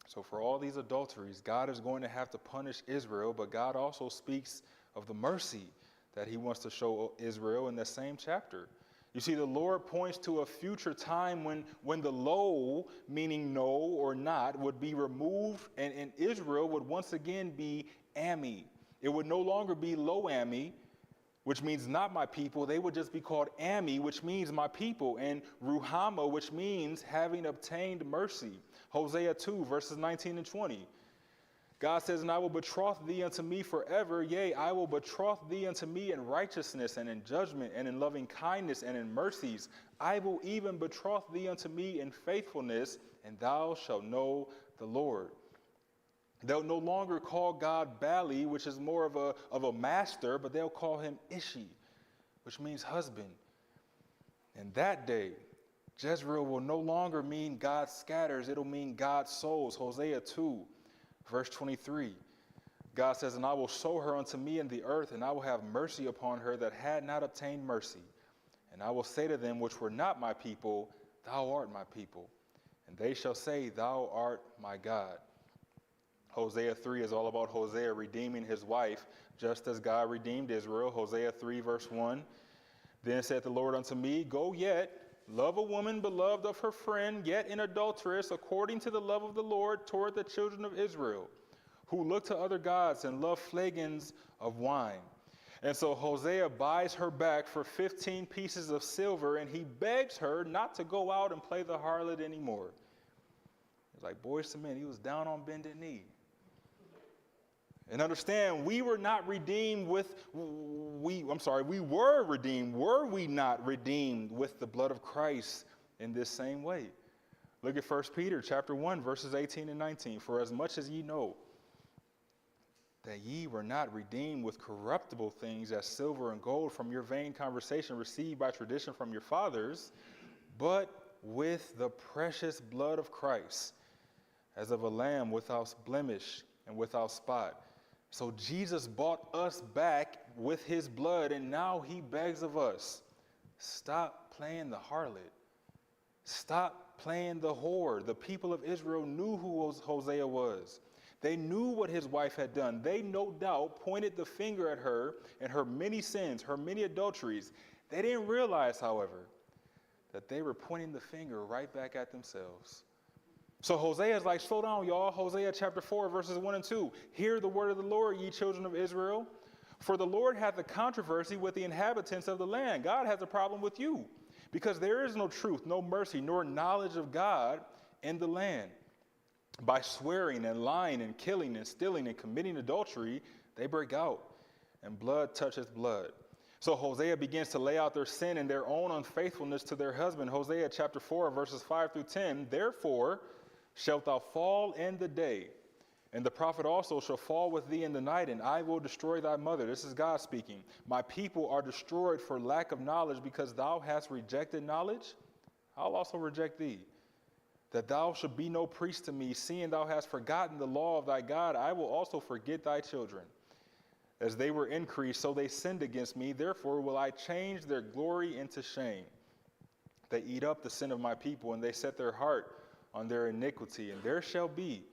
So for all these adulteries, God is going to have to punish Israel, but God also speaks of the mercy that he wants to show Israel in the same chapter. You see, the Lord points to a future time when the lo, meaning no or not, would be removed, and Israel would once again be Ami. It would no longer be Lo-Ami, which means not my people. They would just be called Ami, which means my people, and Ruhamah, which means having obtained mercy. Hosea 2, verses 19 and 20. God says, and I will betroth thee unto me forever. Yea, I will betroth thee unto me in righteousness and in judgment and in loving kindness and in mercies. I will even betroth thee unto me in faithfulness, and thou shalt know the Lord. They'll no longer call God Bali, which is more of a master, but they'll call him Ishi, which means husband. And that day, Jezreel will no longer mean God scatters. It'll mean God sows. Hosea 2, verse 23. God says, and I will sow her unto me in the earth, and I will have mercy upon her that had not obtained mercy. And I will say to them which were not my people, thou art my people. And they shall say, thou art my God. Hosea 3 is all about Hosea redeeming his wife, just as God redeemed Israel. Hosea 3, verse 1. Then said the Lord unto me, go yet, love a woman beloved of her friend, yet an adulteress, according to the love of the Lord toward the children of Israel, who look to other gods and love flagons of wine. And so Hosea buys her back for 15 pieces of silver, and he begs her not to go out and play the harlot anymore. It's like Boys to Men. He was down on bended knee. And understand, we were not redeemed we were redeemed. Were we not redeemed with the blood of Christ in this same way? Look at 1 Peter chapter 1, verses 18 and 19. For as much as ye know that ye were not redeemed with corruptible things as silver and gold from your vain conversation received by tradition from your fathers, but with the precious blood of Christ, as of a lamb without blemish and without spot. So Jesus bought us back with his blood, and now he begs of us, stop playing the harlot. Stop playing the whore. The people of Israel knew who Hosea was. They knew what his wife had done. They no doubt pointed the finger at her and her many sins, her many adulteries. They didn't realize, however, that they were pointing the finger right back at themselves. So Hosea is like, slow down, y'all. Hosea chapter 4, verses 1 and 2. Hear the word of the Lord, ye children of Israel. For the Lord hath a controversy with the inhabitants of the land. God has a problem with you, because there is no truth, no mercy, nor knowledge of God in the land. By swearing and lying and killing and stealing and committing adultery, they break out, and blood toucheth blood. So Hosea begins to lay out their sin and their own unfaithfulness to their husband. Hosea chapter 4, verses 5 through 10. Therefore shalt thou fall in the day, and the prophet also shall fall with thee in the night, and I will destroy thy mother. This is God speaking. My people are destroyed for lack of knowledge, because thou hast rejected knowledge. I'll also reject thee. That thou should be no priest to me, seeing thou hast forgotten the law of thy God, I will also forget thy children. As they were increased, so they sinned against me. Therefore will I change their glory into shame. They eat up the sin of my people, and they set their heart on their iniquity. And there shall be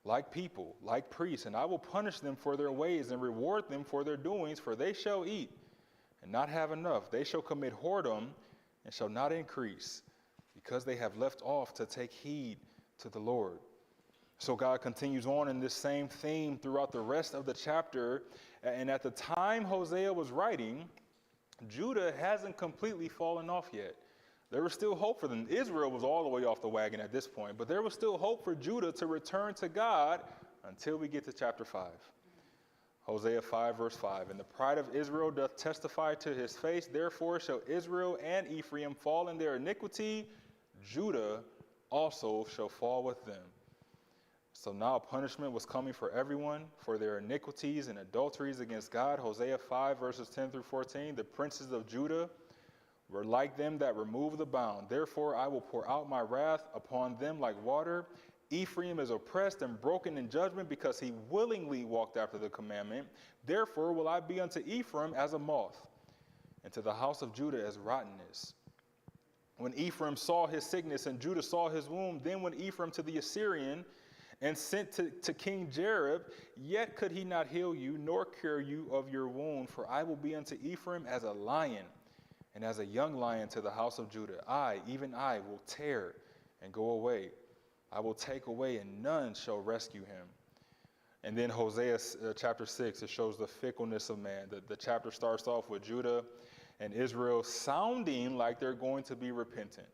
like people, like priests, and I will punish them for their ways and reward them for their doings, for they shall eat and not have enough. They shall commit whoredom and shall not increase, because they have left off to take heed to the Lord. So God continues on in this same theme throughout the rest of the chapter. And at the time Hosea was writing, Judah hasn't completely fallen off yet. There was still hope for them. Israel was all the way off the wagon at this point, but there was still hope for Judah to return to God until we get to chapter 5. Hosea 5, verse 5. And the pride of Israel doth testify to his face. Therefore shall Israel and Ephraim fall in their iniquity. Judah also shall fall with them. So now punishment was coming for everyone for their iniquities and adulteries against God. Hosea 5, verses 10 through 14. The princes of Judah were like them that remove the bound. Therefore I will pour out my wrath upon them like water. Ephraim is oppressed and broken in judgment, because he willingly walked after the commandment. Therefore will I be unto Ephraim as a moth, and to the house of Judah as rottenness. When Ephraim saw his sickness and Judah saw his wound, then went Ephraim to the Assyrian and sent to King Jareb, yet could he not heal you, nor cure you of your wound. For I will be unto Ephraim as a lion, and as a young lion to the house of Judah. I, even I, will tear and go away. I will take away, and none shall rescue him. And then Hosea chapter 6, it shows the fickleness of man. The chapter starts off with Judah and Israel sounding like they're going to be repentant.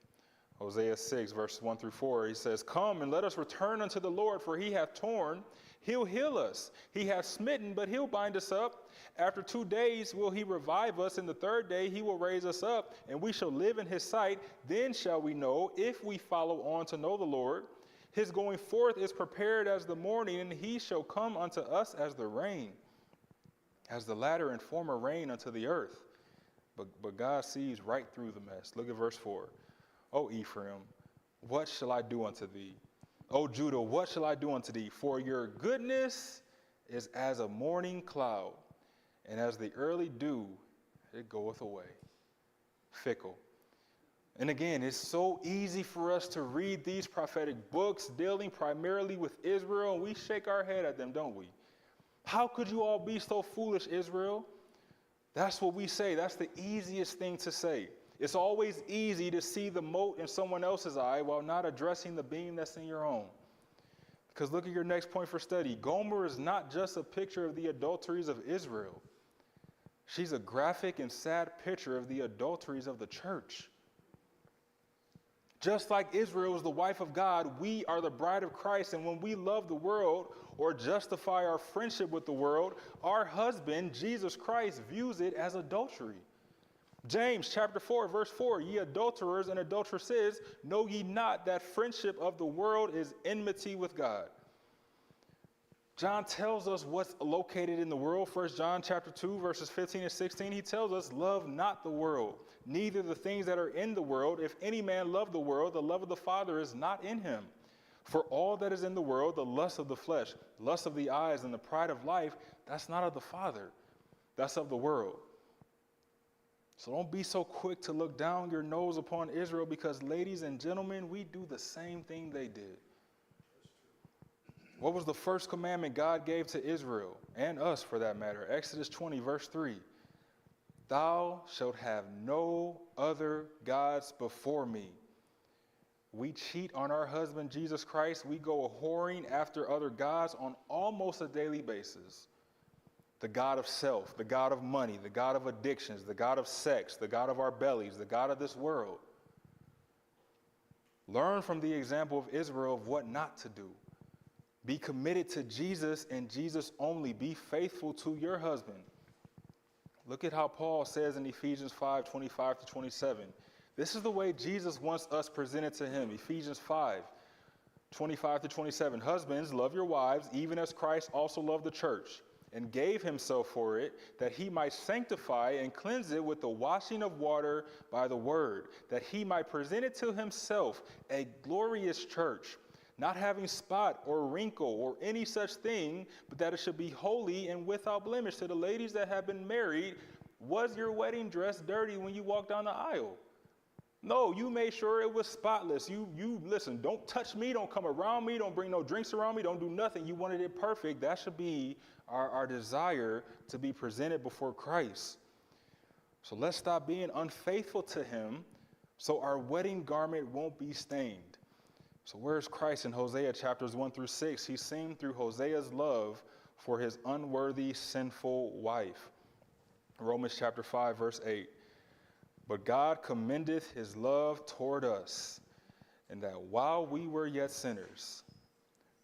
Hosea 6, verses 1 through 4, he says, "Come and let us return unto the Lord, for he hath torn, he'll heal us. He hath smitten, but he'll bind us up. After 2 days will he revive us, and the third day he will raise us up, and we shall live in his sight. Then shall we know, if we follow on to know the Lord. His going forth is prepared as the morning, and he shall come unto us as the rain, as the latter and former rain unto the earth." But God sees right through the mess. Look at verse 4. "O Ephraim, what shall I do unto thee? O Judah, what shall I do unto thee? For your goodness is as a morning cloud, and as the early dew, it goeth away." Fickle. And again, it's so easy for us to read these prophetic books dealing primarily with Israel, and we shake our head at them, don't we? How could you all be so foolish, Israel? That's what we say. That's the easiest thing to say. It's always easy to see the mote in someone else's eye while not addressing the beam that's in your own. Because look at your next point for study. Gomer is not just a picture of the adulteries of Israel. She's a graphic and sad picture of the adulteries of the church. Just like Israel is the wife of God, we are the bride of Christ. And when we love the world or justify our friendship with the world, our husband, Jesus Christ, views it as adultery. James chapter 4, verse 4, "Ye adulterers and adulteresses, know ye not that friendship of the world is enmity with God?" John tells us what's located in the world. 1 John chapter 2, verses 15 and 16, he tells us, "Love not the world, neither the things that are in the world. If any man love the world, the love of the Father is not in him. For all that is in the world, the lust of the flesh, lust of the eyes, and the pride of life, that's not of the Father. That's of the world." So don't be so quick to look down your nose upon Israel, because, ladies and gentlemen, we do the same thing they did. What was the first commandment God gave to Israel, and us for that matter? Exodus 20, verse 3. "Thou shalt have no other gods before me." We cheat on our husband, Jesus Christ. We go whoring after other gods on almost a daily basis. The God of self, the God of money, the God of addictions, the God of sex, the God of our bellies, the God of this world. Learn from the example of Israel of what not to do. Be committed to Jesus and Jesus only. Be faithful to your husband. Look at how Paul says in Ephesians 5, 25 to 27. This is the way Jesus wants us presented to him. Ephesians 5, 25 to 27. "Husbands, love your wives, even as Christ also loved the church, and gave himself for it, that he might sanctify and cleanse it with the washing of water by the word, that he might present it to himself a glorious church, not having spot or wrinkle or any such thing, but that it should be holy and without blemish." To the ladies that have been married, was your wedding dress dirty when you walked down the aisle? No, you made sure it was spotless. You listen, don't touch me, don't come around me, don't bring no drinks around me, don't do nothing. You wanted it perfect. That should be our desire, to be presented before Christ. So let's stop being unfaithful to him so our wedding garment won't be stained. So where's Christ in Hosea chapters 1 through 6? He's seen through Hosea's love for his unworthy, sinful wife. Romans chapter 5, verse 8. "But God commendeth his love toward us, and that while we were yet sinners,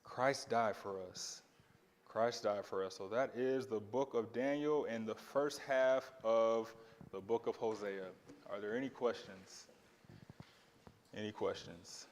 Christ died for us." Christ died for us. So that is the book of Daniel and the first half of the book of Hosea. Are there any questions? Any questions?